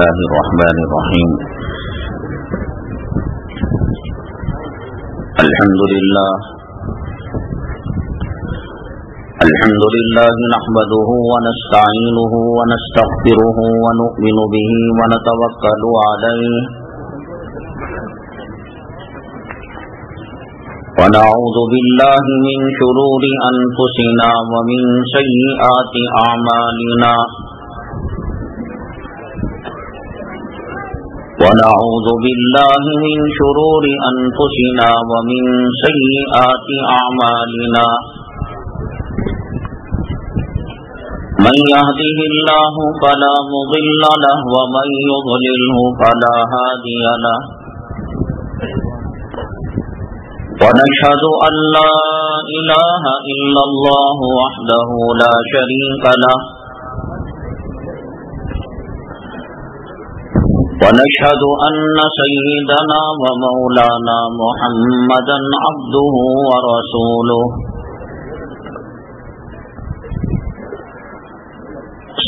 الله الرحمن الرحيم الحمد لله نحمده ونستعينه ونستغفره ونؤمن به ونتوكل عليه ونعوذ بالله من شرور أنفسنا ومن سيئات أعمالنا ونعوذ بالله من شرور أنفسنا ومن سيئات أعمالنا من يهده الله فلا مضل له ومن يضلله فلا هادي له ونشهد أن لا إله إلا الله وحده لا شريك له ونشهد أن سيدنا ومولانا محمدا عبده ورسوله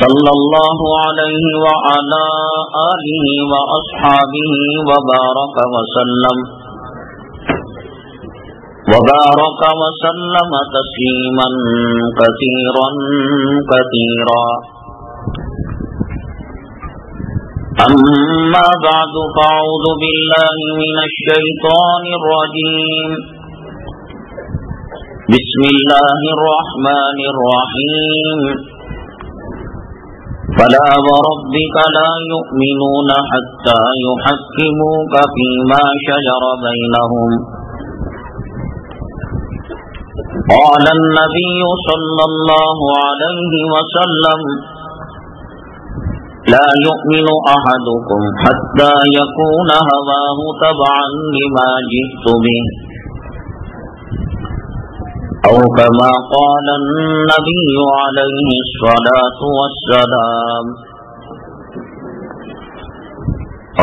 صلى الله عليه وعلى آله وأصحابه وبارك وسلم تسليما كثيرا أما بعد فأعوذ بالله من الشيطان الرجيم بسم الله الرحمن الرحيم فلا وربك لا يؤمنون حتى يحكموك فيما شجر بينهم قال النبي صلى الله عليه وسلم لا يؤمن أحدكم حتى يكون هواه تبعا لما جئت به أو كما قال النبي عليه الصلاة والسلام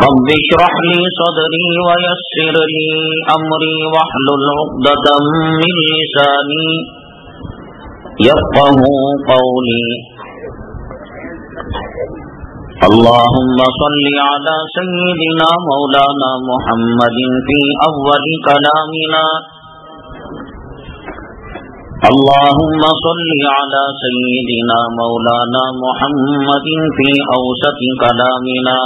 رب اشرح لي صدري ويسر لي أمري واحلل عقدة من لساني يفقهوا قولي اللهم صل على سيدنا مولانا محمد في أول كلامنا اللهم صل على سيدنا مولانا محمد في أوسط كلامنا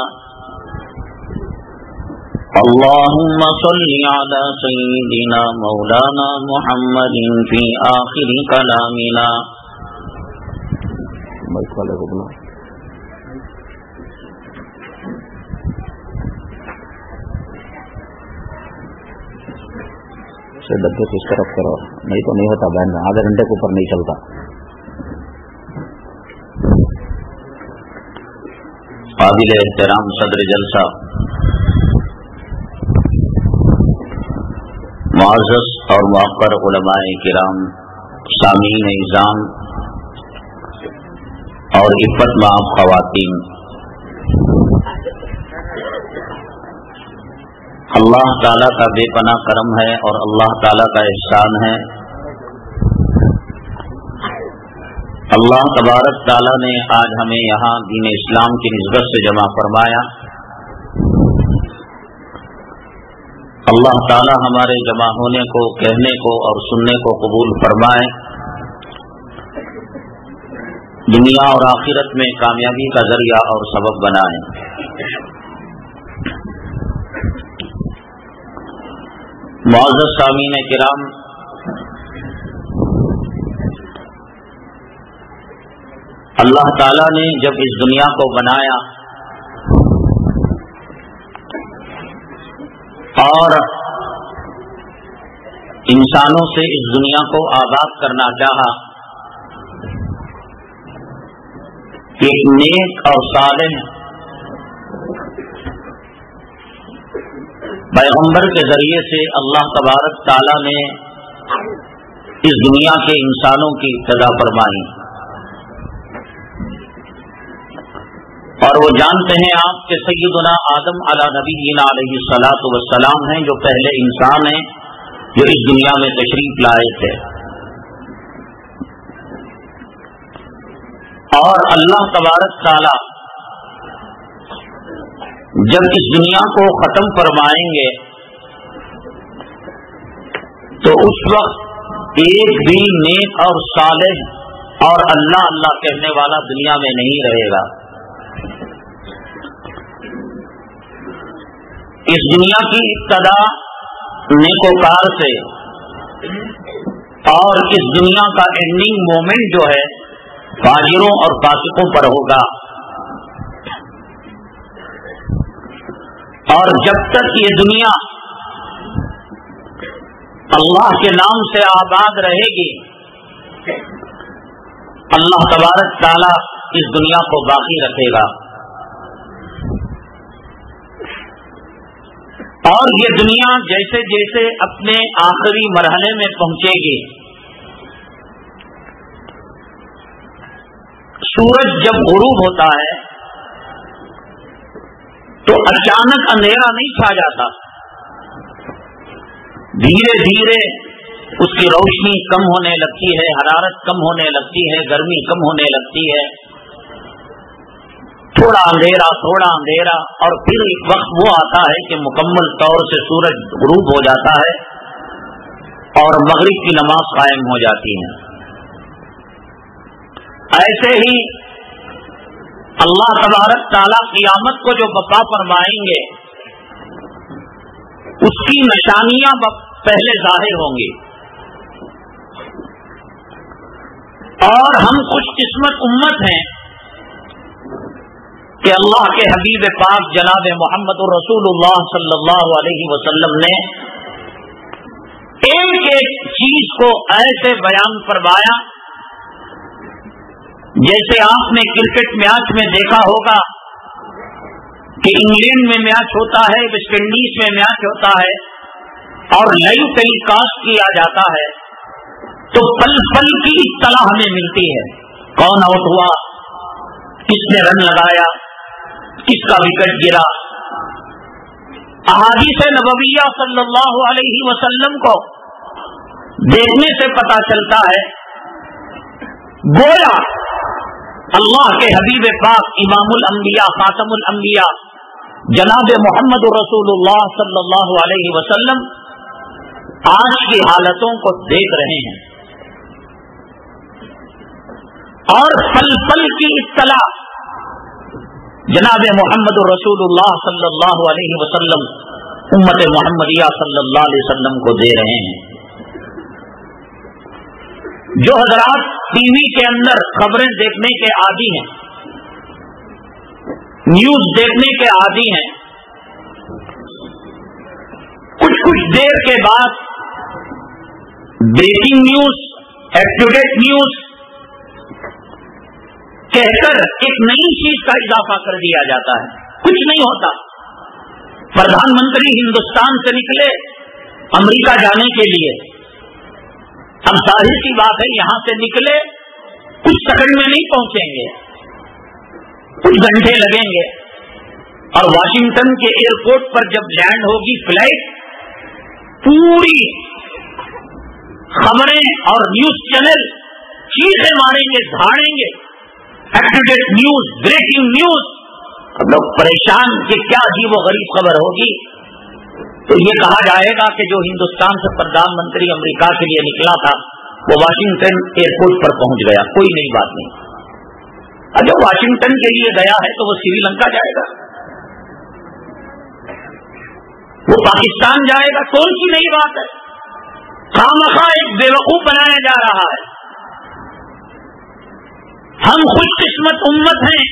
اللهم صل على سيدنا مولانا محمد في آخر كلامنا سے ڈبے کو اس طرف کرو نہیں تو نہیں ہوتا بہن آدھے گھنٹے کے اوپر نہیں چلتا قابل احترام صدر جلسہ معزز اور موقر علماء کرام سامعین نظام اور عفت مآب خواتین اللہ تعالیٰ کا بے پناہ کرم ہے اور اللہ تعالیٰ کا احسان ہے اللہ تبارک تعالیٰ نے آج ہمیں یہاں دین اسلام کی نسبت سے جمع فرمایا اللہ تعالیٰ ہمارے جمع ہونے کو کہنے کو اور سننے کو قبول فرمائے دنیا اور آخرت میں کامیابی کا ذریعہ اور سبب بنائے معزز سامعین کرام اللہ تعالیٰ نے جب اس دنیا کو بنایا اور انسانوں سے اس دنیا کو آباد کرنا چاہا کہ نیک اور صالح پیغمبر کے ذریعے سے اللہ تبارک تعالیٰ نے اس دنیا کے انسانوں کی ابتدا فرمائی اور وہ جانتے ہیں آپ کے سیدنا آدم علی نبینا علیہ الصلاۃ والسلام ہیں جو پہلے انسان ہیں جو اس دنیا میں تشریف لائے تھے اور اللہ تبارک تعالیٰ جب اس دنیا کو ختم فرمائیں گے تو اس وقت ایک بھی نیک اور صالح اور اللہ اللہ کہنے والا دنیا میں نہیں رہے گا. اس دنیا کی ابتدا نیکوکار سے اور اس دنیا کا اینڈنگ مومنٹ جو ہے فاجروں اور فاسقوں پر ہوگا. اور جب تک یہ دنیا اللہ کے نام سے آباد رہے گی اللہ تبارک تعالی اس دنیا کو باقی رکھے گا. اور یہ دنیا جیسے جیسے اپنے آخری مرحلے میں پہنچے گی، سورج جب غروب ہوتا ہے تو اچانک اندھیرا نہیں چھا جاتا، دھیرے دھیرے اس کی روشنی کم ہونے لگتی ہے، حرارت کم ہونے لگتی ہے، گرمی کم ہونے لگتی ہے، تھوڑا اندھیرا اور پھر ایک وقت وہ آتا ہے کہ مکمل طور سے سورج غروب ہو جاتا ہے اور مغرب کی نماز قائم ہو جاتی ہے. ایسے ہی اللہ تبارک تعالیٰ قیامت کو جو بپا فرمائیں گے اس کی نشانیاں پہلے ظاہر ہوں گی. اور ہم خوش قسمت امت ہیں کہ اللہ کے حبیب پاک جناب محمد رسول اللہ صلی اللہ علیہ وسلم نے ایک ایک چیز کو ایسے بیان فرمایا جیسے آپ نے کرکٹ میچ میں دیکھا ہوگا کہ انگلینڈ میں میچ ہوتا ہے، ویسٹ انڈیز میں میچ ہوتا ہے اور لائیو ٹیلی کاسٹ کیا جاتا ہے تو پل پل کی اطلاع ہمیں ملتی ہے، کون آؤٹ ہوا، کس نے رن لگایا، کس کا وکٹ گرا. احادیث نبویہ صلی اللہ علیہ وسلم کو دیکھنے سے پتہ چلتا ہے گویا اللہ کے حبیب پاک امام الانبیاء خاتم الانبیاء جناب محمد رسول اللہ صلی اللہ علیہ وسلم آج کی حالتوں کو دیکھ رہے ہیں اور پل پل کی اطلاع جناب محمد رسول اللہ صلی اللہ علیہ وسلم امت محمدیہ صلی اللہ علیہ وسلم کو دے رہے ہیں. جو حضرات ٹی وی کے اندر خبریں دیکھنے کے عادی ہیں، نیوز دیکھنے کے عادی ہیں، کچھ دیر کے بعد breaking news, up to date news کہہ کر ایک نئی چیز کا اضافہ کر دیا جاتا ہے. کچھ نہیں ہوتا. پردھان منتری ہندوستان سے نکلے امریکہ جانے کے لیے، اب ظاہر کی بات ہے یہاں سے نکلے کچھ سیکنڈ میں نہیں پہنچیں گے، کچھ گھنٹے لگیں گے، اور واشنگٹن کے ایئرپورٹ پر جب لینڈ ہوگی فلائٹ، پوری خبریں اور نیوز چینل چیخیں ماریں گے، دھاڑیں گے، up to date news, breaking news. اب لوگ پریشان کہ کیا عجیب و غریب خبر ہوگی. تو یہ کہا جائے گا کہ جو ہندوستان سے پردھان منتری امریکہ کے لیے نکلا تھا وہ واشنگٹن ایئرپورٹ پر پہنچ گیا، کوئی نئی بات نہیں. اگر واشنگٹن کے لیے گیا ہے تو وہ سری لنکا جائے گا، وہ پاکستان جائے گا، کون سی نئی بات ہے؟ خامخواہ ایک بیوقوف بنایا جا رہا ہے. ہم خوش قسمت امت ہیں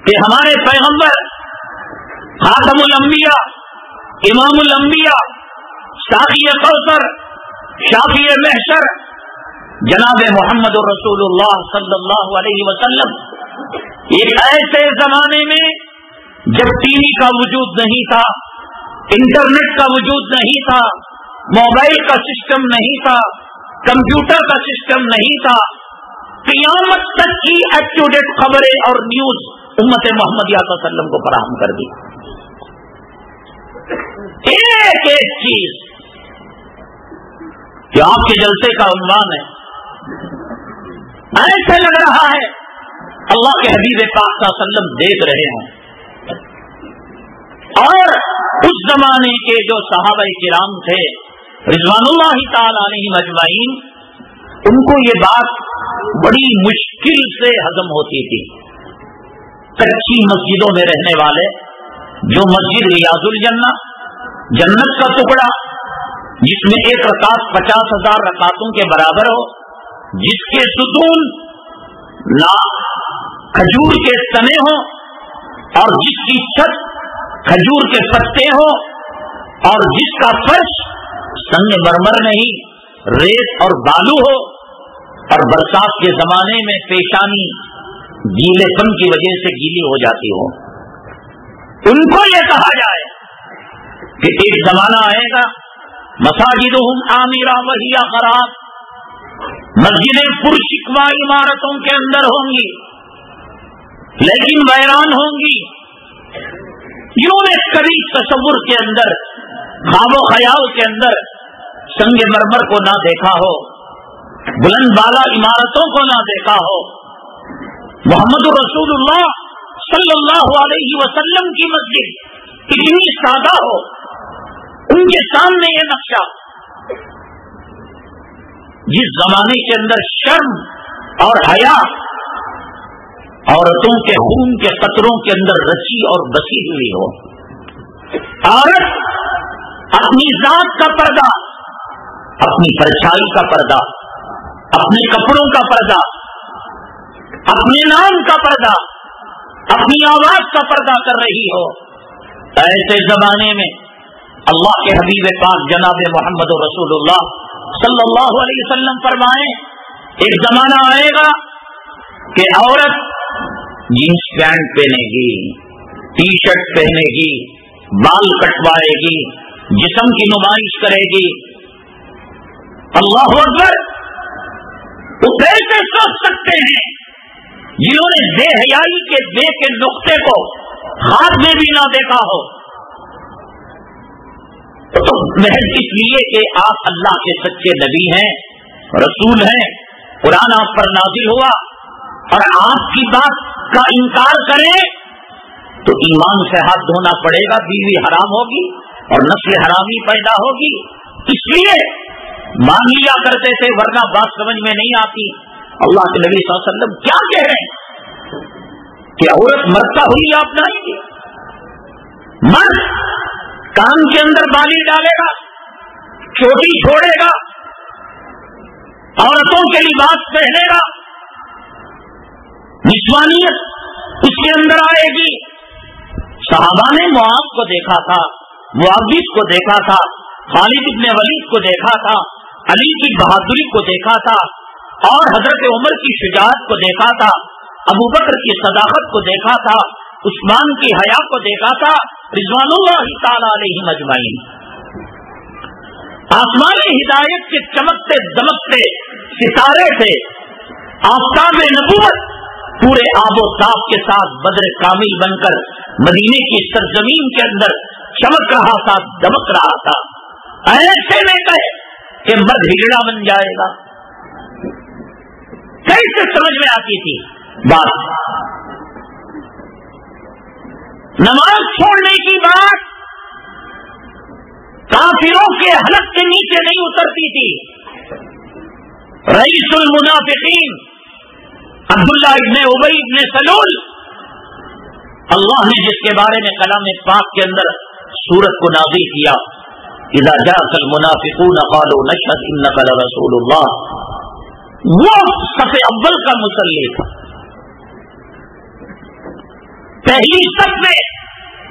کہ ہمارے پیغمبر خاتم الانبیاء امام الانبیاء ساقی کوثر شافی محشر جناب محمد رسول اللہ صلی اللہ علیہ وسلم ایک ایسے زمانے میں جب ٹی وی کا وجود نہیں تھا، انٹرنیٹ کا وجود نہیں تھا، موبائل کا سسٹم نہیں تھا، کمپیوٹر کا سسٹم نہیں تھا، قیامت تک کی اپ ٹو ڈیٹ خبریں اور نیوز امت محمدیہ صلی اللہ علیہ وسلم کو فراہم کر دی. ایک ایک چیز جو آپ کے جلسے کا عنوان ہے، ایسے لگ رہا ہے اللہ کے حبیب پاک صلی اللہ علیہ وسلم دیکھ رہے ہوں. اور اس زمانے کے جو صحابہ کرام تھے رضوانullah تعالی علیہم اجمعین، ان کو یہ بات بڑی مشکل سے ہضم ہوتی تھی. کچی مسجدوں میں رہنے والے، جو مسجد ریاض الجنہ، جنت کا ٹکڑا جس میں ایک رکعت 50,000 رکعتوں کے برابر ہو، جس کے ستون کھجور کے تنے ہوں اور جس کی چھت کھجور کے پتے ہوں اور جس کا فرش سنگ مرمر نہیں ریت اور بالو ہو، اور برسات کے زمانے میں پیشانی گیلے پن کی وجہ سے گیلی ہو جاتی ہو. ان کو یہ کہا جائے کہ ایک زمانہ آئے گا مساجدہم عامرہ وہی خراب، مسجدیں پرشکوہ عمارتوں کے اندر ہوں گی لیکن ویران ہوں گی. جنہوں نے کبھی تصور کے اندر، خواب و خیال کے اندر سنگ مرمر کو نہ دیکھا ہو، بلند بالا عمارتوں کو نہ دیکھا ہو، محمد رسول اللہ صلی اللہ علیہ وسلم کی مسجد اتنی سادہ ہو، ان کے سامنے یہ نقشہ، جس زمانے کے اندر شرم اور حیا عورتوں کے خون کے قطروں کے اندر رچی اور بسی ہوئی ہو. عورت اپنی ذات کا پردہ، اپنی پرچھائی کا پردہ، اپنے کپڑوں کا پردہ، اپنے نام کا پردہ، اپنی آواز کا پردہ کر رہی ہو. ایسے زمانے میں اللہ کے حبیب پاک جناب محمد رسول اللہ صلی اللہ علیہ وسلم فرمائیں، ایک زمانہ آئے گا کہ عورت جینس پینٹ پہنے گی، ٹی شرٹ پہنے گی، بال کٹوائے گی، جسم کی نمائش کرے گی. اللہ اکبر. وہ کیسے سوچ سکتے ہیں جنہوں نے بے حیائی کے بے کے نقطے کو ہاتھ میں بھی نہ دیکھا ہو؟ تو محض اس لیے کہ آپ اللہ کے سچے نبی ہیں، رسول ہیں، قرآن آپ پر نازل ہوا اور آپ کی بات کا انکار کریں تو ایمان سے ہاتھ دھونا پڑے گا، بیوی حرام ہوگی اور نسل حرامی پیدا ہوگی. اس لیے مان لیا کرتے تھے، ورنہ بات سمجھ میں نہیں آتی. اللہ کے نبی صلی اللہ علیہ وسلم کیا کہہ رہے ہیں کہ عورت مرتا ہوئی آپ نہیں گی. مرد کان کے اندر بالی ڈالے گا، چوٹی چھوڑے گا، عورتوں کے لباس پہنے گا، نسوانیت اس کے اندر آئے گی. صحابہ نے معاذ کو دیکھا تھا، معاویہ کو دیکھا تھا، خالد ابن ولید کو دیکھا تھا، علی کی بہادری کو دیکھا تھا، اور حضرت عمر کی شجاعت کو دیکھا تھا، ابو بکر کی صداقت کو دیکھا تھا، عثمان کی حیا کو دیکھا تھا، رضوانullah تعالی علیہم اجمعین. آسمان ہدایت کے چمکتے دمکتے ستارے تھے، آفتاب نبوت پورے آب و تاب کے ساتھ بدر کامل بن کر مدینے کی سرزمین کے اندر چمک رہا تھا، دمک رہا تھا. ایسے میں کہے کہ مرد ہجڑا بن جائے گا، کیسے سمجھ میں آتی تھی بات؟ نماز چھوڑنے کی بات کافروں کے حلق کے نیچے نہیں اترتی تھی. رئیس المنافقین عبداللہ ابن ابی ابن سلول، اللہ نے جس کے بارے میں کلام پاک کے اندر سورت کو نازل کیا، اذا جاءك المنافقون قالوا نشهد انك لرسول اللہ، وہ صف اول کا مصلی تھا. پہلی صف میں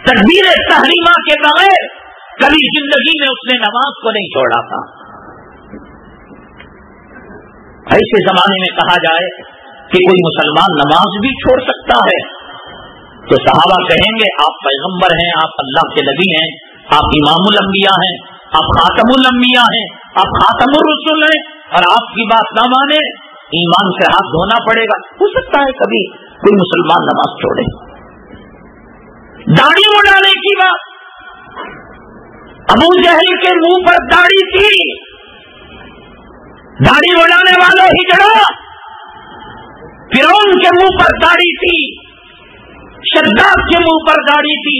تکبیر تحریمہ کے بغیر کبھی زندگی میں اس نے نماز کو نہیں چھوڑا تھا. ایسے زمانے میں کہا جائے کہ کوئی مسلمان نماز بھی چھوڑ سکتا ہے تو صحابہ کہیں گے آپ پیغمبر ہیں، آپ اللہ کے نبی ہیں، آپ امام الانبیاء ہیں، آپ خاتم الانبیاء ہیں، آپ خاتم الرسل ہیں، اور آپ کی بات نہ مانے ایمان سے ہاتھ دھونا پڑے گا. ہو سکتا ہے کبھی کوئی مسلمان نماز چھوڑے. داڑھی اڑانے کی بات، ابو جہل کے منہ پر داڑھی تھی، داڑھی اڑانے والوں ہجڑا. فرعون کے منہ پر داڑھی تھی، شداد کے منہ پر داڑھی تھی،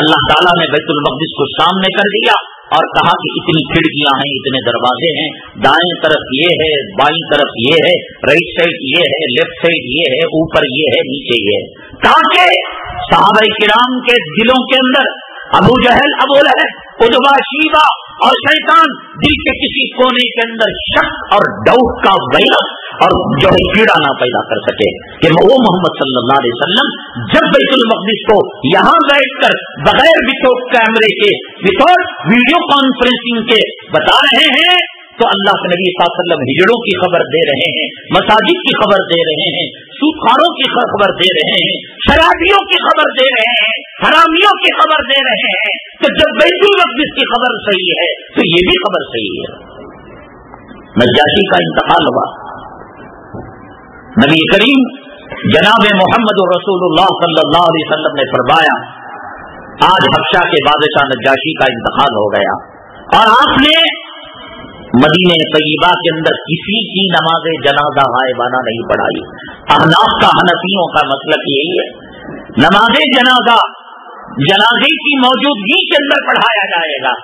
اللہ تعالیٰ نے بیت المقدس کو سامنے کر دیا اور کہا کہ اتنی کھڑکیاں ہیں، اتنے دروازے ہیں، دائیں طرف یہ ہے، بائیں طرف یہ ہے، رائٹ سائڈ یہ ہے، لیفٹ سائڈ یہ ہے، اوپر یہ ہے، نیچے یہ ہے، تاکہ صحابہ کرام کے دلوں کے اندر ابو جہل، ابو لہب، عتبہ، شیبہ اور شیطان دل کے کسی کونے کے اندر شک اور ڈاؤٹ کا وائرس اور جو ہے کیڑا نہ پیدا کر سکے کہ وہ محمد صلی اللہ علیہ وسلم جب بیت المقدس کو یہاں بیٹھ کر بغیر وتھاؤٹ کیمرے کے، وتھاؤٹ ویڈیو کانفرنسنگ کے بتا رہے ہیں تو اللہ کے نبی صلی اللہ علیہ وسلم ہجڑوں کی خبر دے رہے ہیں، مساجد کی خبر دے رہے ہیں، سودخوروں کی خبر دے رہے ہیں، شرابیوں کی خبر دے رہے ہیں، حرامیوں کی خبر دے رہے ہیں. تو جب بیت المقدس کی خبر صحیح ہے تو یہ بھی خبر صحیح ہے. نجاشی کا انتقال ہوا. نبی کریم جناب محمد رسول اللہ صلی اللہ علیہ وسلم نے فرمایا آج حبشہ کے بادشاہ نجاشی کا انتقال ہو گیا اور آپ نے مدینہ طیبہ کے اندر کسی کی نماز جنازہ غائبانہ نہیں پڑھائی. احناف کا، حنفیوں کا مسلک یہی ہے، نماز جنازہ جنازے کی موجودگی کے اندر پڑھایا جائے گا.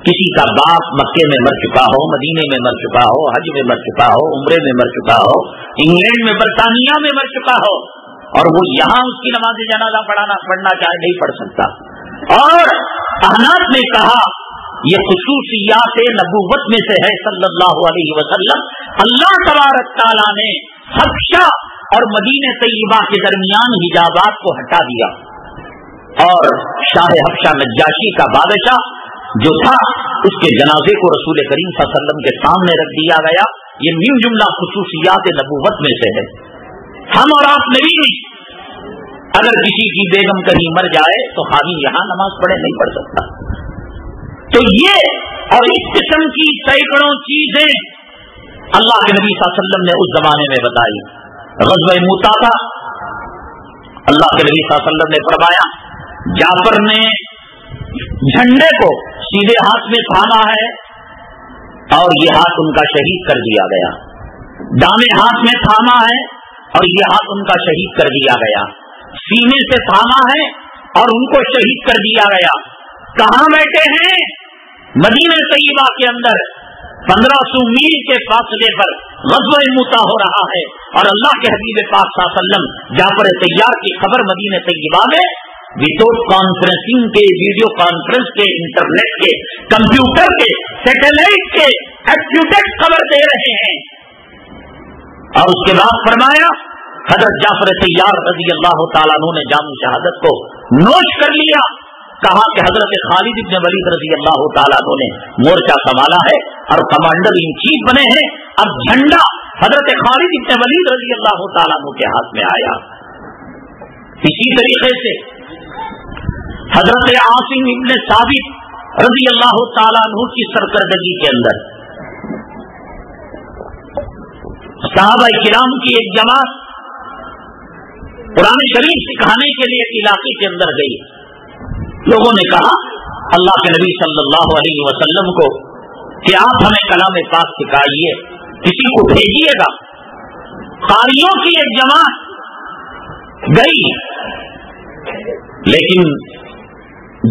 کسی کا باپ مکے میں مر چکا ہو، مدینے میں مر چکا ہو، حج میں مر چکا ہو، عمرے میں مر چکا ہو، انگلینڈ میں، برطانیہ میں مر چکا ہو اور وہ یہاں اس کی نماز جنازہ پڑھنا چاہے نہیں پڑھ سکتا. اور احناف نے کہا یہ خصوصیات نبوت میں سے ہے صلی اللہ علیہ وسلم. اللہ تبارک تعالیٰ نے حبشہ اور مدینہ طیبہ کے درمیان حجابات کو ہٹا دیا اور شاہ حبشہ نجاشی کا بادشاہ جو تھا اس کے جنازے کو رسول کریم صلی اللہ علیہ وسلم کے سامنے رکھ دیا گیا. یہ میم جملہ خصوصیات نبوت میں سے ہے. ہم اور آپ نبی نہیں، اگر کسی کی بیگم کہیں مر جائے تو خالی یہاں نماز پڑھے نہیں پڑھ سکتا. تو یہ اور اس قسم کی سینکڑوں چیزیں اللہ کے نبی صلی اللہ علیہ وسلم نے اس زمانے میں بتائی. غزوہ موتا تھا، اللہ کے نبی صلی اللہ علیہ وسلم نے فرمایا جعفر نے جھنڈے کو سیدھے ہاتھ میں تھاما ہے اور یہ ہاتھ ان کا شہید کر دیا گیا، دامے ہاتھ میں تھاما ہے اور یہ ہاتھ ان کا شہید کر دیا گیا، سینے سے تھاما ہے اور ان کو شہید کر دیا گیا. کہاں بیٹھے ہیں؟ مدینہ طیبہ کے اندر 1500 میل کے فاصلے پر غزوہ موتا ہو رہا ہے اور اللہ کے حبیب پاک صلی اللہ علیہ وسلم جعفر طیار کی خبر مدینہ طیبہ میں وتھاؤٹ کانفرنسنگ کے، ویڈیو کانفرنس کے، انٹرنیٹ کے، کمپیوٹر کے، سیٹلائٹ کے ایکٹیویٹ خبر دے رہے ہیں. اور اس کے بعد فرمایا حضرت جعفر طیار رضی اللہ تعالیٰ عنہ نے جام شہادت کو نوش کر لیا. کہا کہ حضرت خالد ابن ولید رضی اللہ تعالیٰ عنہ نے مورچہ سنبھالا ہے اور کمانڈر ان چیف بنے ہیں. اب جھنڈا حضرت خالد ابن ولید رضی اللہ تعالیٰ عنہ کے ہاتھ میں آیا. اسی طریقے سے حضرت عاصم ابن ثابت رضی اللہ تعالیٰ عنہ کی سرکردگی کے اندر صحابہ کرام کی ایک جماعت قرآن شریف سکھانے کے لیے علاقے کے اندر گئی. لوگوں نے کہا اللہ کے نبی صلی اللہ علیہ وسلم کو کہ آپ ہمیں کلام پاک سکھائیے، کسی کو بھیجیے گا. قاریوں کی ایک جماعت گئی، لیکن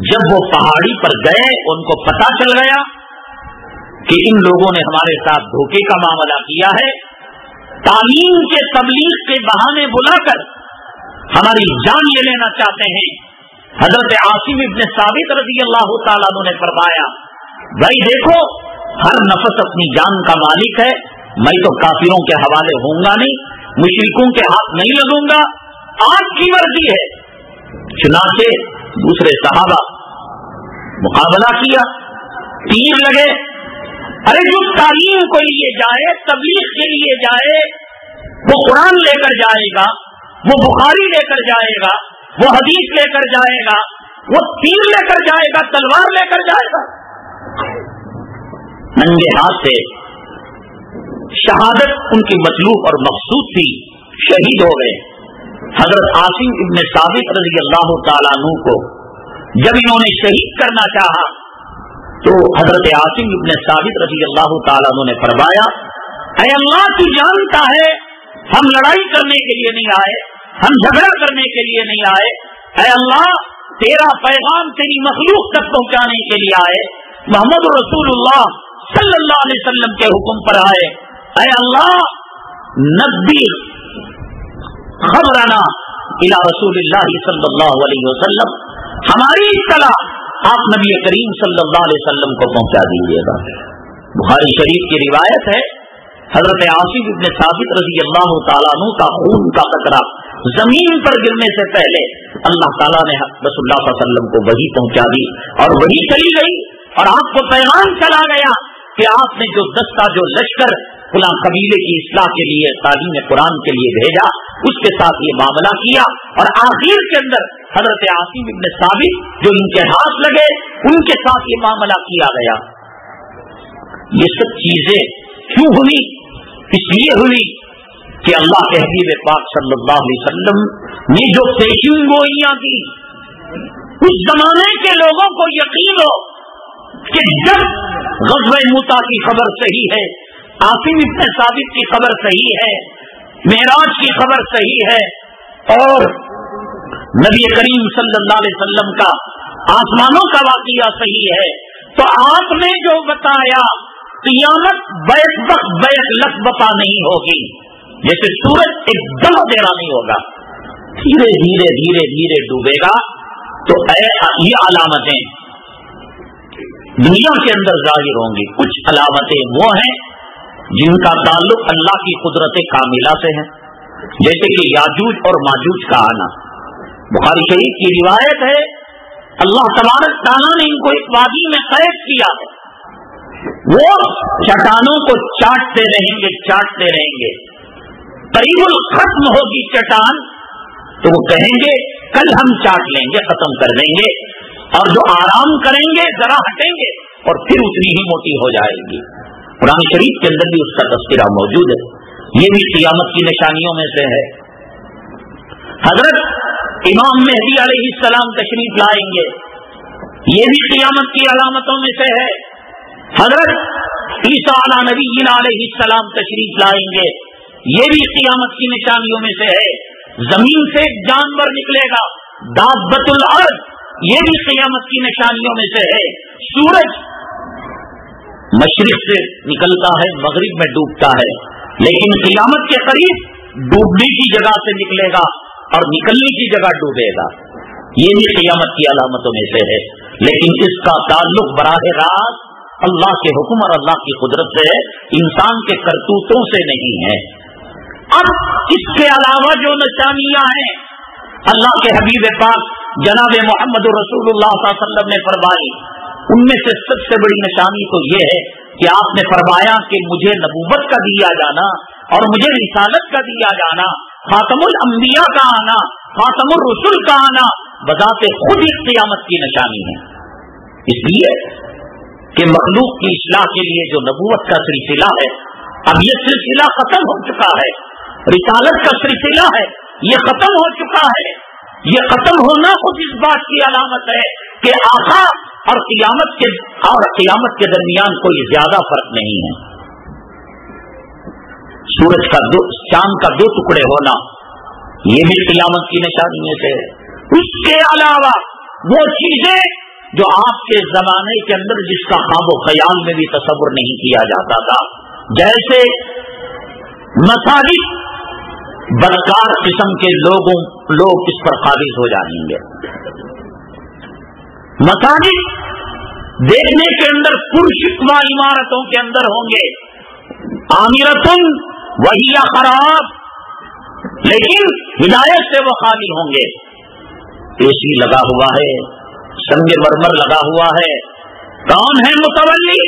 جب وہ پہاڑی پر گئے ان کو پتا چل گیا کہ ان لوگوں نے ہمارے ساتھ دھوکے کا معاملہ کیا ہے، تعلیم کے تبلیغ کے بہانے بلا کر ہماری جان لے لینا چاہتے ہیں. حضرت عاصم ابن ثابت رضی اللہ تعالیٰ عنہ نے فرمایا بھائی دیکھو ہر نفس اپنی جان کا مالک ہے، میں تو کافروں کے حوالے ہوں گا نہیں، مشرکوں کے ہاتھ نہیں لگوں گا، آپ کی مرضی ہے. چنانچہ دوسرے صحابہ مقابلہ کیا، تیر لگے. ارے جو تعلیم کو لیے جائے، تبلیغ کے لیے جائے، وہ قرآن لے کر جائے گا، وہ بخاری لے کر جائے گا، وہ حدیث لے کر جائے گا، وہ تیر لے کر جائے گا، تلوار لے کر جائے گا. ننگے ہاتھ سے شہادت ان کی مطلوب اور مقصود تھی، شہید ہو گئے. حضرت عاصم ابن ثابت رضی اللہ تعالیٰ عنہ کو جب انہوں نے شہید کرنا چاہا تو حضرت عاصم ابن ثابت رضی اللہ تعالیٰ عنہ نے فرمایا اے اللہ تو جانتا ہے ہم لڑائی کرنے کے لیے نہیں آئے، ہم جھگڑا کرنے کے لیے نہیں آئے، اے اللہ تیرا پیغام تیری مخلوق تک پہنچانے کے لیے آئے، محمد رسول اللہ صلی اللہ علیہ وسلم کے حکم پر آئے، اے اللہ نبی خبرنا الى رسول اللہ صلی اللہ علیہ وسلم، ہماری اطلاع آپ نبی کریم صلی اللہ علیہ وسلم کو پہنچا دیجیے گا۔ بخاری شریف کی روایت ہے، حضرت عاصم ابن ثابت رضی اللہ تعالیٰ عنہ کا خون کا قطرہ زمین پر گرنے سے پہلے اللہ تعالیٰ نے رسول اللہ صلی اللہ علیہ وسلم کو وحی پہنچا دی، اور وحی چلی گئی اور آپ کو پیغام چلا گیا کہ آپ نے جو دستہ جو لشکر فلاں قبیلے کی اصلاح کے لیے تعلیم قرآن کے لیے بھیجا، اس کے ساتھ یہ معاملہ کیا، اور آخر کے اندر حضرت عاصم ابن ثابت جو ان کے ہاتھ لگے ان کے ساتھ یہ معاملہ کیا گیا۔ یہ سب چیزیں کیوں ہوئی؟ اس لیے ہوئی کہ اللہ کے حبیب پاک صلی اللہ علیہ وسلم نے جو پیشین گوئیاں کی، اس زمانے کے لوگوں کو یقین ہو کہ جب غزوہ موتا کی خبر صحیح ہے، عاصم ابن ثابت کی خبر صحیح ہے، معراج کی خبر صحیح ہے، اور نبی کریم صلی اللہ علیہ وسلم کا آسمانوں کا واقعہ صحیح ہے، تو آپ نے جو بتایا قیامت بیک وقت بیک لک بپا نہیں ہوگی، جیسے سورج ایک دم اندھیرا نہیں ہوگا، دھیرے دھیرے دھیرے دھیرے ڈوبے گا۔ تو یہ علامتیں دنیا کے اندر ظاہر ہوں گی۔ کچھ علامتیں وہ ہیں جن کا تعلق اللہ کی قدرت کاملہ سے ہے، جیسے کہ یاجوج اور ماجوج کا آنا۔ بخاری شریف کی روایت ہے، اللہ تبارک تعالیٰ نے ان کو ایک وادی میں قید کیا ہے، وہ چٹانوں کو چاٹتے رہیں گے چاٹتے رہیں گے، قریب الختم ہوگی چٹان تو وہ کہیں گے کل ہم چاٹ لیں گے، ختم کر دیں گے، اور جو آرام کریں گے ذرا ہٹیں گے اور پھر اتنی ہی موٹی ہو جائے گی۔ قرآن شریف کے اندر بھی اس کا تذکرہ موجود ہے، یہ بھی قیامت کی نشانیوں میں سے ہے۔ حضرت امام مہدی علیہ السلام تشریف لائیں گے، یہ بھی قیامت کی علامتوں میں سے ہے۔ حضرت عیسیٰ علیہ نبی علیہ السلام تشریف لائیں گے، یہ بھی قیامت کی نشانیوں میں سے ہے۔ زمین سے ایک جانور نکلے گا، دابۃ الارض، یہ بھی قیامت کی نشانیوں میں سے ہے۔ سورج مشرق سے نکلتا ہے مغرب میں ڈوبتا ہے، لیکن قیامت کے قریب ڈوبنے کی جگہ سے نکلے گا اور نکلنے کی جگہ ڈوبے گا، یہ بھی قیامت کی علامتوں میں سے ہے، لیکن اس کا تعلق براہ راست اللہ کے حکم اور اللہ کی قدرت سے ہے، انسان کے کرتوتوں سے نہیں ہے۔ اب اس کے علاوہ جو نشانیاں ہیں اللہ کے حبیب پاک جناب محمد رسول اللہ صلی اللہ علیہ وسلم نے فرمائی، ان میں سے سب سے بڑی نشانی تو یہ ہے کہ آپ نے فرمایا کہ مجھے نبوت کا دیا جانا اور مجھے رسالت کا دیا جانا، خاتم الانبیاء کا آنا، خاتم الرسل کا آنا بذات خود ایک قیامت کی نشانی ہے۔ اس لیے کہ مخلوق کی اصلاح کے لیے جو نبوت کا سلسلہ ہے، اب یہ سلسلہ ختم ہو چکا ہے، رسالت کا سلسلہ ہے یہ ختم ہو چکا ہے۔ یہ ختم ہونا خود اس بات کی علامت ہے کہ آقا اور قیامت کے درمیان کوئی زیادہ فرق نہیں ہے۔ سورج کا چاند کا دو ٹکڑے ہونا یہ بھی قیامت کی نشانی میں سے ہے۔ اس کے علاوہ وہ چیزیں جو آپ کے زمانے کے اندر جس کا خواب و خیال میں بھی تصور نہیں کیا جاتا تھا، جیسے مساجد، بدکار قسم کے لوگ اس پر قابض ہو جائیں گے۔ مساجد دیکھنے کے اندر پرشکوہ عمارتوں کے اندر ہوں گے، عامرتن وہی خراب، لیکن ہدایت سے وہ خالی ہوں گے۔ اے سی لگا ہوا ہے، سنگ مرمر لگا ہوا ہے، کون ہے متولی؟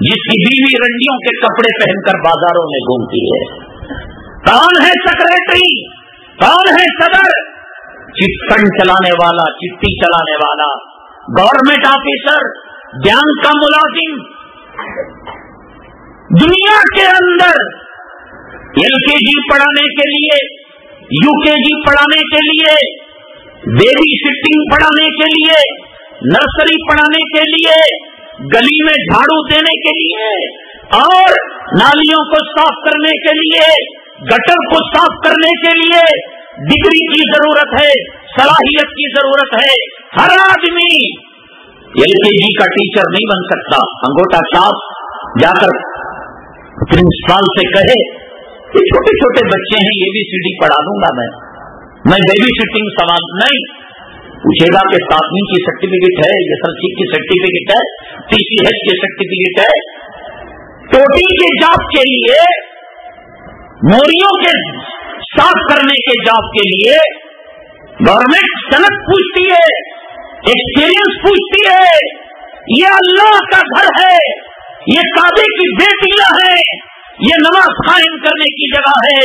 جس کی بیوی رنڈیوں کے کپڑے پہن کر بازاروں میں گھومتی ہے۔ کون ہے سیکرٹری؟ کون ہے صدر؟ چٹ فنڈ چلانے والا، چٹھی چلانے والا، گورنمنٹ آفیسر، بینک کا ملازم۔ دنیا کے اندر LKG پڑھانے کے لیے، UKG پڑھانے کے لیے، بیبی سٹنگ پڑھانے کے لیے، نرسری پڑھانے کے لیے، گلی میں جھاڑو دینے کے لیے اور نالیوں کو صاف کرنے کے لیے، گٹر کو صاف کرنے کے لیے ڈگری کی ضرورت ہے، صلاحیت کی ضرورت ہے. ہر آدمی LKG کا ٹیچر نہیں بن سکتا. انگوٹا صاحب جا کر پرنسپل سے کہے کہ چھوٹے چھوٹے بچے ہیں ABCD پڑھا دوں گا میں بیبی سٹنگ سوال نہیں پوچھے گا کہ 7ویں کی سرٹیفکیٹ ہے, SSLC کی سرٹیفکیٹ ہے, TCH کی سرٹیفکیٹ ہے. ٹوٹی کے جاب کے لیے, موریوں کے صاف کرنے کے جاب کے لیے گورنمنٹ صنعت پوچھتی ہے, ایکسپیرینس پوچھتی ہے. یہ اللہ کا گھر ہے, یہ کعبے کی بیٹیاں ہیں, یہ نماز قائم کرنے کی جگہ ہے,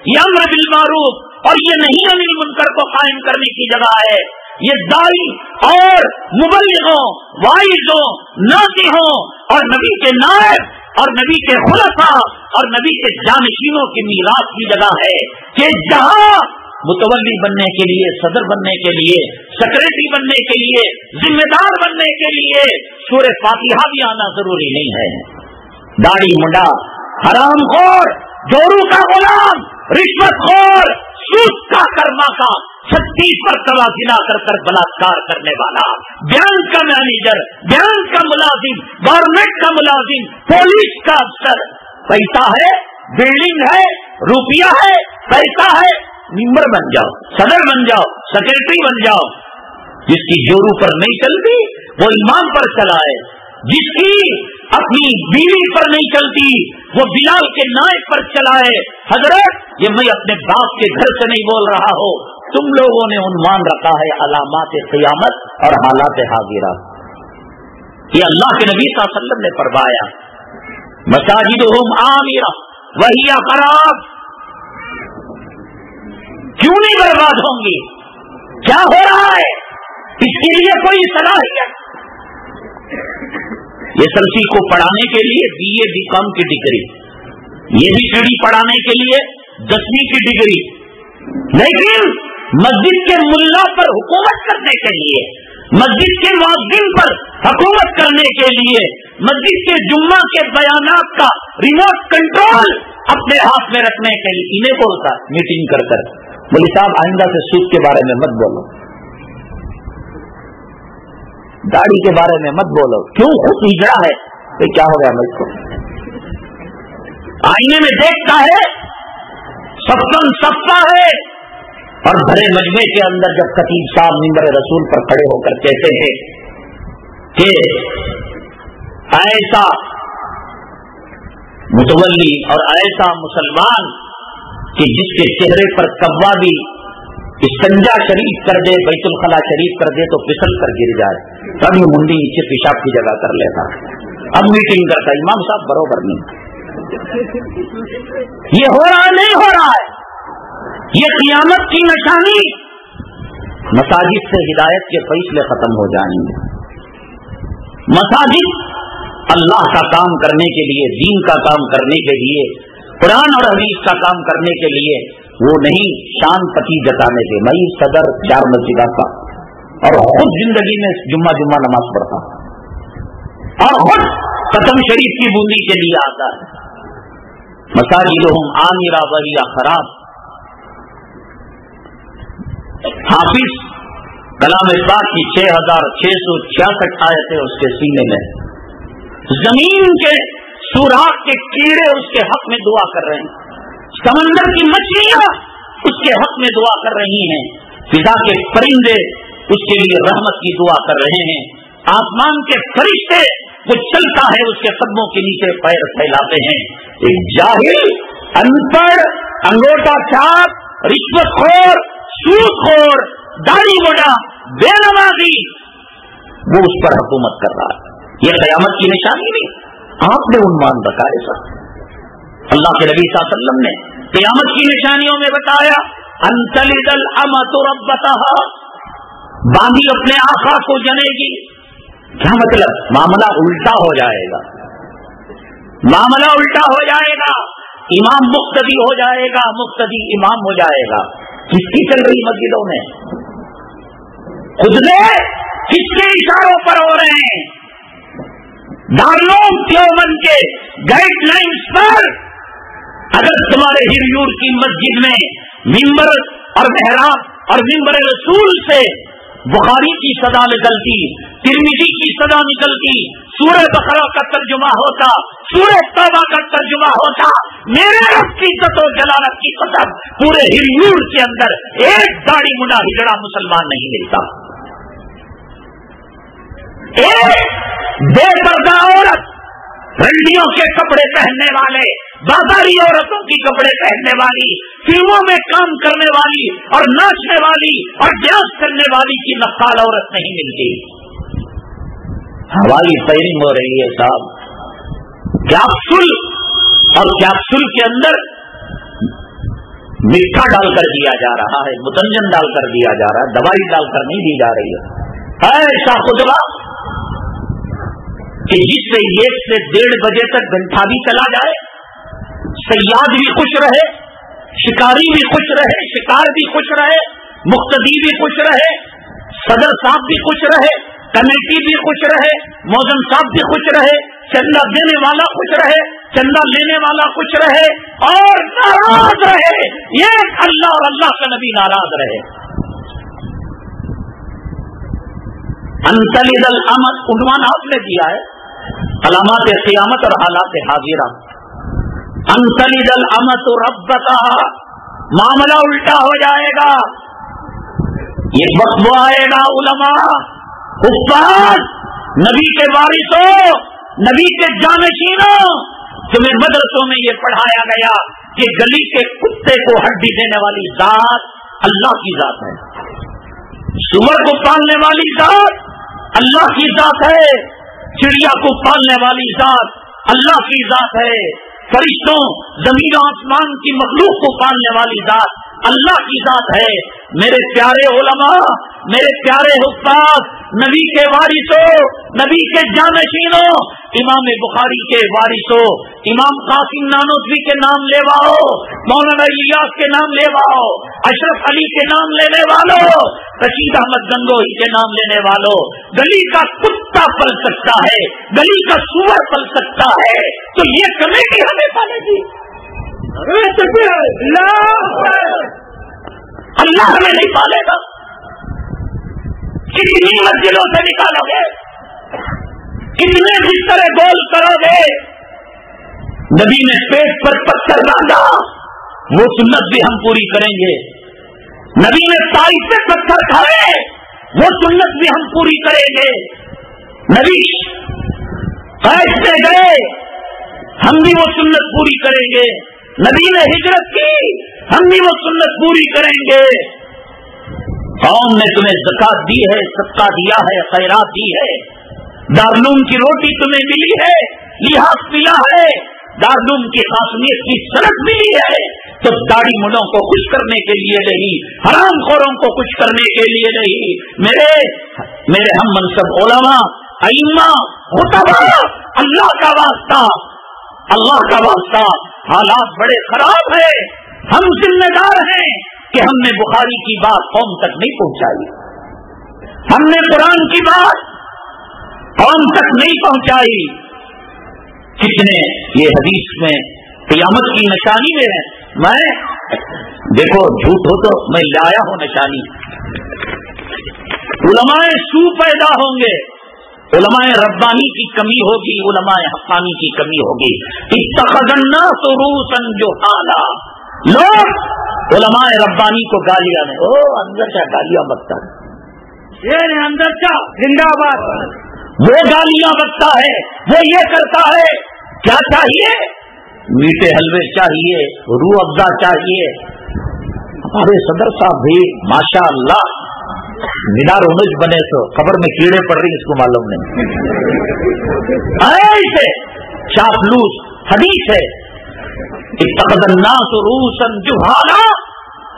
یہ امر بالمعروف اور یہ نہیں انل منکر کو قائم کرنے کی جگہ ہے. یہ دائی اور مبلغوں, واعظوں, ناصحوں اور نبی کے نائب اور نبی کے خلفاء اور نبی کے جانشینوں کی میراث کی جگہ ہے کہ جہاں متولی بننے کے لیے, صدر بننے کے لیے, سیکرٹری بننے کے لیے, ذمہ دار بننے کے لیے سورہ فاتحہ بھی آنا ضروری نہیں ہے. داڑھی منڈا, حرام خور, جورو کا غلام, رشوت خور, سود کا کرما کا 36 مرتبہ زنا کر بلاತ್ಕಾರ کرنے والا, بینک کا مینیجر, بینک کا ملازم, گورنمنٹ کا ملازم, پولیس کا افسر, پیسہ ہے, بلڈنگ ہے, روپیہ ہے, پیسہ ہے, ممبر بن جاؤ, صدر بن جاؤ, سیکرٹری بن جاؤ. جس کی جورو پر نہیں چلتی وہ امام پر چلائے, جس کی اپنی بیوی پر نہیں چلتی وہ بلال کے نائب پر چلائے. حضرت یہ میں اپنے باپ کے گھر سے نہیں بول رہا ہوں, تم لوگوں نے عنوان رکھا ہے علامات قیامت اور حالات حاضرہ. یہ اللہ کے نبی صلی اللہ علیہ وسلم نے فرمایا مساجدہم عامرہ وہی خراب. کیوں نہیں برباد ہوں گی؟ کیا ہو رہا ہے؟ اس کے لیے کوئی صلاحیت؟ SSLC کو پڑھانے کے لیے BA BCom کی ڈگری, ABCD پڑھانے کے لیے 10ویں کی ڈگری, لیکن مسجد کے ملا پر حکومت کرنے کے لیے, مسجد کے مؤذن پر حکومت کرنے کے لیے, مسجد کے جمعہ کے بیانات کا ریموٹ کنٹرول اپنے ہاتھ میں رکھنے کے لیے انہیں بولتا میٹنگ کر بولے صاحب آئندہ سے سود کے بارے میں مت بولو, داڑھی کے بارے میں مت بولو. کیوں؟ خود ہجڑا ہے. کیا ہو گیا مجھ کو؟ آئینے میں دیکھتا ہے سفن صفا ہے, اور بھرے مجمع کے اندر جب خطیب صاحب منبر رسول پر کھڑے ہو کر کہتے ہیں کہ ایسا متولی اور ایسا مسلمان کہ جس کے چہرے پر قوادی استنجا شریف کر دے, بیت الخلا شریف کر دے تو پھسل کر گر جائے, تب یہ منڈی نیچے پیشاب کی جگہ کر لیتا. اب میٹنگ کرتا امام صاحب بروبر نہیں. یہ ہو رہا نہیں ہو رہا ہے, یہ قیامت کی نشانی. مساجد سے ہدایت کے فیصلے ختم ہو جائیں گے. مساجد اللہ کا کام کرنے کے لیے, دین کا کام کرنے کے لیے, قرآن اور حدیث کا کام کرنے کے لیے, وہ نہیں شان پتی جتانے کے. میں صدر 4 مسجدہ کا اور خود زندگی میں جمعہ نماز پڑھتا اور خود ختم شریف کی بوندی کے لیے آتا ہے. مساجدہم عامرہ وہی خراب. حافظ کلام پاک کی 6666 آیتیں اس کے سینے میں, زمین کے سوراخ کے کیڑے اس کے حق میں دعا کر رہے ہیں, سمندر کی مچھلیاں اس کے حق میں دعا کر رہی ہیں, فضا کے پرندے اس کے لیے رحمت کی دعا کر رہے ہیں, آسمان کے فرشتے وہ چلتا ہے اس کے قدموں کے نیچے پیر پھیلاتے ہیں. ایک جاہل, ان پڑھ, انگوٹا چھاپ, رشوت خور, سود خور, داڑھی موڑا, بے نمازی, وہ اس پر حکومت کر رہا ہے. یہ قیامت کی نشانی نہیں, آپ نے عنوان رکھا ہے. سر اللہ کے نبی صلی اللہ علیہ وسلم نے قیامت کی نشانیوں میں بتایا ان تلد الامۃ ربتها, باندھی اپنے آقا کو جنے گی. کیا مطلب؟ معاملہ الٹا ہو جائے گا, معاملہ الٹا ہو جائے گا. امام مقتدی ہو جائے گا, مقتدی امام ہو جائے گا. کس کی چل رہی مسجدوں میں؟ خود نے کس کے اشاروں پر ہو رہے ہیں؟ دارالعلوم دیوبند کے گائیڈ لائنز پر اگر تمہارے ہریور کی مسجد میں ممبر اور محراب اور منبر رسول سے بخاری کی صدا نکلتی، ترمذی کی صدا نکلتی، سورہ بقرہ کا ترجمہ ہوتا، سورہ توبہ کا ترجمہ ہوتا، میرے رب کی عزت و جلالت کی قسم پورے ہریور کے اندر ایک داڑھی منا ہجڑا مسلمان نہیں ملتا، ایک بے پردہ عورت، رنڈیوں کے کپڑے پہننے والے، بازاری عورتوں کی کپڑے پہننے والی، فلموں میں کام کرنے والی اور ناچنے والی اور ڈانس کرنے والی کی نقال عورت نہیں ملتی۔ ہوائی فائرنگ ہو رہی ہے صاحب، کیپسول، اور کیپسول کے اندر میٹھا ڈال کر دیا جا رہا ہے، متنجن ڈال کر دیا جا رہا ہے، دوائی ڈال کر نہیں دی جا رہی ہے۔ ایسا خطبہ کہ جس سے 1 سے 1:30 بجے تک گھنٹہ بھی چلا جائے، صیاد بھی خوش رہے، شکاری بھی خوش رہے، شکار بھی خوش رہے، مقتدی بھی خوش رہے، صدر صاحب بھی خوش رہے، کمیٹی بھی خوش رہے، موزن صاحب بھی خوش رہے، چندہ دینے والا خوش رہے، چندہ لینے والا خوش رہے، اور ناراض رہے، یہ اللہ اور اللہ کا نبی ناراض رہے۔ انتلد الامت عنوان آپ نے دیا ہے، علامات قیامت اور حالات حاضرہ۔ انتلد الامت ربتہ، معاملہ الٹا ہو جائے گا، یہ وقت وہ آئے گا علماء، حفاظ، نبی کے وارثوں، نبی کے جانشینوں، تمہیں مدرسوں میں یہ پڑھایا گیا کہ گلی کے کتے کو ہڈی دینے والی ذات اللہ کی ذات ہے، سور کو پالنے والی ذات اللہ کی ذات ہے، چڑیا کو پالنے والی ذات اللہ کی ذات ہے، فرشتوں، زمین و آسمان کی مخلوق کو پالنے والی ذات اللہ کی ذات ہے۔ میرے پیارے علماء، میرے پیارے حفاظ، نبی کے وارثوں، نبی کے جانشینوں، امام بخاری کے وارثوں، امام قاسم نانوتوی کے نام لیواؤ، مولانا الیاس کے نام لیواؤ، اشرف علی کے نام لینے والوں، رشید احمد گنگوہی کے نام لینے والوں، گلی کا کتا پل سکتا ہے، گلی کا سور پل سکتا ہے، تو یہ کمیٹی ہمیں پالے گی؟ اللہ ہمیں نہیں پالے گا؟ کتنی مسجدوں سے نکالو گے، کتنے بستر گول کرو گے؟ نبی نے پیٹ پر پتھر باندھا، وہ سنت بھی ہم پوری کریں گے۔ نبی نے پائی سے پتھر کھائے، وہ سنت بھی ہم پوری کریں گے۔ نبی قید سے گئے، ہم بھی وہ سنت پوری کریں گے۔ نبی نے ہجرت کی، ہم بھی وہ سنت پوری کریں گے۔ قوم نے تمہیں زکات دی ہے، صدقہ دیا ہے، خیرات دی ہے، دارالعلوم کی روٹی تمہیں ملی ہے، لحاظ ملا ہے، دارالعلوم کی خاصیت کی سڑک ملی ہے، تو داڑھی منوں کو خوش کرنے کے لیے نہیں، حرام خوروں کو خوش کرنے کے لیے نہیں۔ میرے ہم منصب علماء، ائمہ، خطبہ، اللہ کا واسطہ، اللہ کا واسطہ، حالات بڑے خراب ہیں، ہم ذمہ دار ہیں کہ ہم نے بخاری کی بات قوم تک نہیں پہنچائی، ہم نے قرآن کی بات قوم تک نہیں پہنچائی۔ کتنے یہ حدیث میں قیامت کی نشانی میں ہے، میں دیکھو جھوٹ ہو تو میں لایا ہوں نشانی، علماء سو پیدا ہوں گے، علماء ربانی کی کمی ہوگی، علماء حقانی کی کمی ہوگی۔ اتخذ الناس رؤوسا جہالا، لوگ علماء ربانی کو گالیاں دیں، او اندر کیا گالیاں بکتا ہے، یہ اندر کیا زندہ باد، وہ گالیاں بکتا ہے، وہ یہ کرتا ہے، کیا چاہیے؟ میٹھے حلوے چاہیے، روح افزا چاہیے۔ ہمارے صدر صاحب بھی ماشاء اللہ ندار انج بنے تو قبر میں کیڑے پڑ رہی اس کو معلوم نہیں، ایسے چاپلوس حدیث ہے۔ اتخذ الناس رؤوسا جہالا،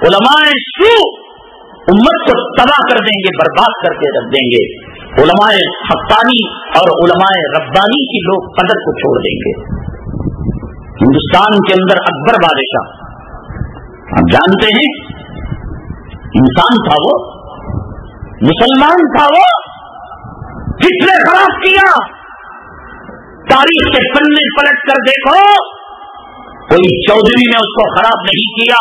علماء سو امت کو تباہ کر دیں گے، برباد کر کے رکھ دیں گے۔ علماء حقانی اور علماء ربانی کی لوگ قدر کو چھوڑ دیں گے۔ ہندوستان کے اندر اکبر بادشاہ آپ جانتے ہیں، انسان تھا وہ، مسلمان تھا وہ، کس نے خراب کیا؟ تاریخ کے پنے پلٹ کر دیکھو، کوئی چودھری نے اس کو خراب نہیں کیا،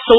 100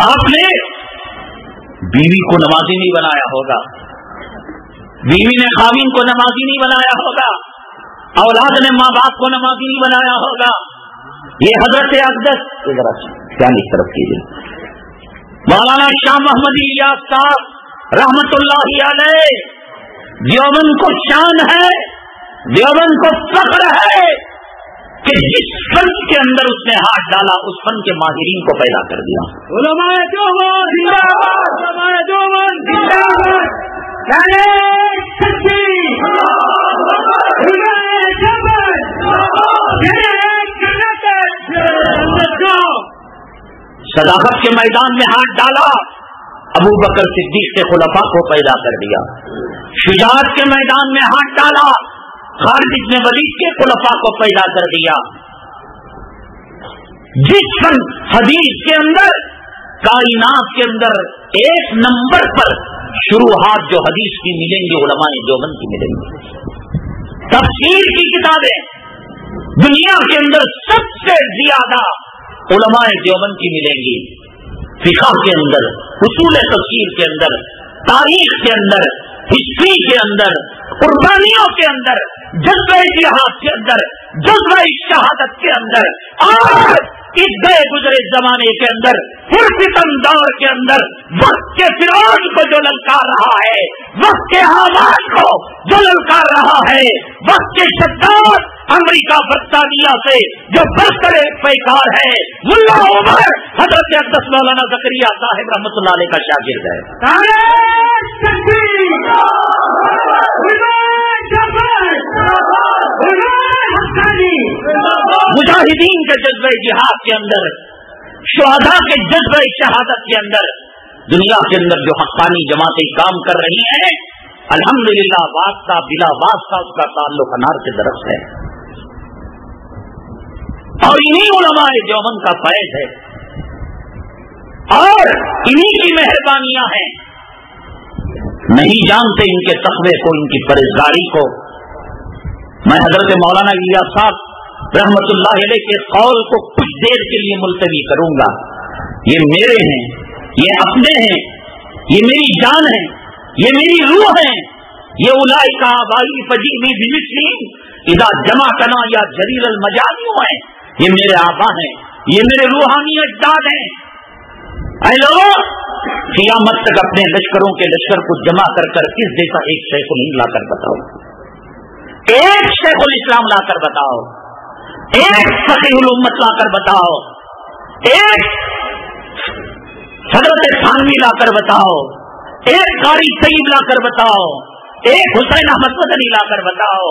آپ نے بیوی کو نمازی نہیں بنایا ہوگا، بیوی نے خاوند کو نمازی نہیں بنایا ہوگا، اولاد نے ماں باپ کو نمازی نہیں بنایا ہوگا. یہ حضرت اقدس کی طرف کیجیے مولانا شاہ محمد الیاس صاحب رحمت اللہ علیہ. دیوبند کو شان ہے، دیوبند کو فخر ہے کہ جس فن کے اندر اس نے ہاتھ ڈالا اس فن کے ماہرین کو پیدا کر دیا. علماء دیوبند زندہ باد، علماء دیوبند زندہ باد. صداقت کے میدان میں ہاتھ ڈالا، ابو بکر صدیق کے خلفاء کو پیدا کر دیا. شجاعت کے میدان میں ہاتھ ڈالا، خالد بن ولید کے خلفاء کو پیدا کر دیا. جس فن حدیث کے اندر، کائنات کے اندر ایک نمبر پر شروحات جو حدیث کی ملیں گی علماء دیوبند کی ملیں گی. تفسیر کی کتابیں دنیا کے اندر سب سے زیادہ علماء دیوبند کی ملیں گی. فقہ کے اندر، اصول تفسیر کے اندر، تاریخ کے اندر، ہسٹری کے اندر، قربانیوں کے اندر، جذبہ جہاد کے اندر، جذبہ شہادت کے اندر، آج اس گئے گزرے زمانے کے اندر، پرفتن دور کے اندر وقت کے فرعون کو جو للکار رہا ہے، وقت کے حامان کو جو للکار رہا ہے، وقت کے شداد امریکہ برطانیہ سے جو برتر پیکار ہے، ملا عمر حضرت اقدس مولانا زکریا صاحب رحمۃ اللہ علیہ کا شاگرد ہے. مجاہدین کے جذبہ جہاد کے اندر، شہداء کے جذبہ شہادت کے اندر، دنیا کے اندر جو حقانی جماعتیں کام کر رہی ہیں، الحمدللہ واسطہ بلا واسطہ اس کا تعلق انار کے درخت ہے. اور انہی علماء دیوبند کا فیض ہے اور انہی کی مہربانیاں ہیں. نہیں جانتے ان کے تقوی کو، ان کی پرہیزگاری کو. میں حضرت مولانا الیاس صاحب رحمت اللہ علیہ کے قول کو کچھ دیر کے لیے ملتوی کروں گا. یہ میرے ہیں، یہ اپنے ہیں، یہ میری جان ہے، یہ میری روح ہے. یہ اولئک آبائی فجیبی بمثلہم اذا جمعتنا یا جلیل المجامیع ہیں. یہ میرے آبا ہیں، یہ میرے روحانی اجداد ہیں. اے لوگ، قیامت تک اپنے لشکروں کے لشکر کو جمع کر کر کس جیسا ایک شیخ الہند لا کر بتاؤ، ایک شیخ الاسلام لا کر بتاؤ، ایک فقیہ الامت لا کر بتاؤ، ایک حضرت تھانوی لا کر بتاؤ، ایک قاری طیب لا کر بتاؤ، ایک حسین احمد مدنی لا کر بتاؤ.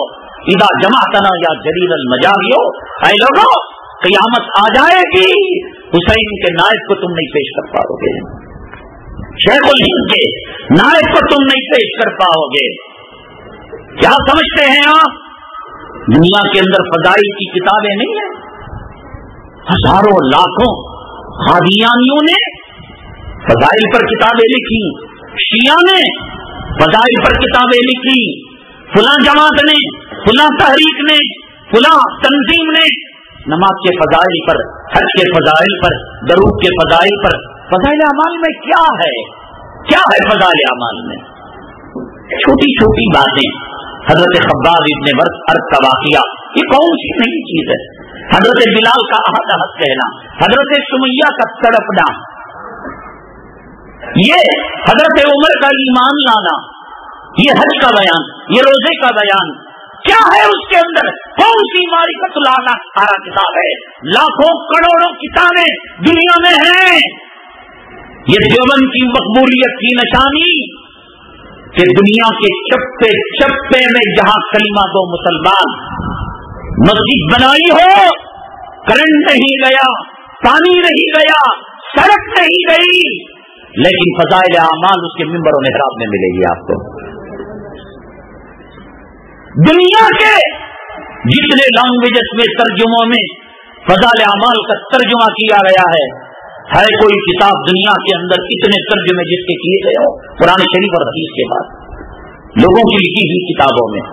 اذا جمعتنا یا جلیل المجامیع. اے لوگوں، قیامت آ جائے گی، حسین کے نائب کو تم نہیں پیش کر پاؤ گے، شیخ الہند کے نائب کو تم نہیں پیش کر پاؤ گے. کیا سمجھتے ہیں آپ؟ دنیا کے اندر فضائل کی کتابیں نہیں ہیں. ہزاروں لاکھوں قادیانیوں نے فضائل پر کتابیں لکھی، شیعہ نے فضائل پر کتابیں لکھی، فلاں جماعت نے، فلاں تحریک نے، فلاں تنظیم نے نماز کے فضائل پر، حج کے فضائل پر، درود کے فضائل پر. فضائل اعمال میں کیا ہے؟ کیا ہے فضائل اعمال میں؟ چھوٹی چھوٹی باتیں. حضرت خباب ابن ارد کا واقعہ، یہ کون سی نئی چیز ہے؟ حضرت بلال کا احد احد کہنا، حضرت سمیہ کا تڑپنا، یہ حضرت عمر کا ایمان لانا، یہ حج کا بیان، یہ روزے کا بیان. کیا ہے اس کے اندر؟ کون سی معرفت لانا سارا کتاب ہے. لاکھوں کروڑوں کتابیں دنیا میں ہیں. یہ دیوبند کی مقبولیت کی نشانی کہ دنیا کے چپے چپے میں جہاں کلمہ دو مسلمان مسجد بنائی ہو، کرنٹ نہیں گیا، پانی نہیں گیا، سڑک نہیں گئی، لیکن فضائل اعمال اس کے ممبر و محراب میں ملے گی آپ کو. دنیا کے جتنے لینگویجز میں ترجموں میں فضائل اعمال کا ترجمہ کیا گیا ہے کوئی کتاب دنیا کے اندر اتنے ترجمے جس کے کیے گئے ہو قرآن شریف اور حدیث کے بعد لوگوں کی لکھی ہوئی کتابوں میں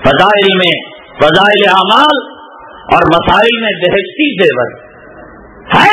فضائل میں فضائل اعمال اور مسائل میں بہشتی زیور. ہے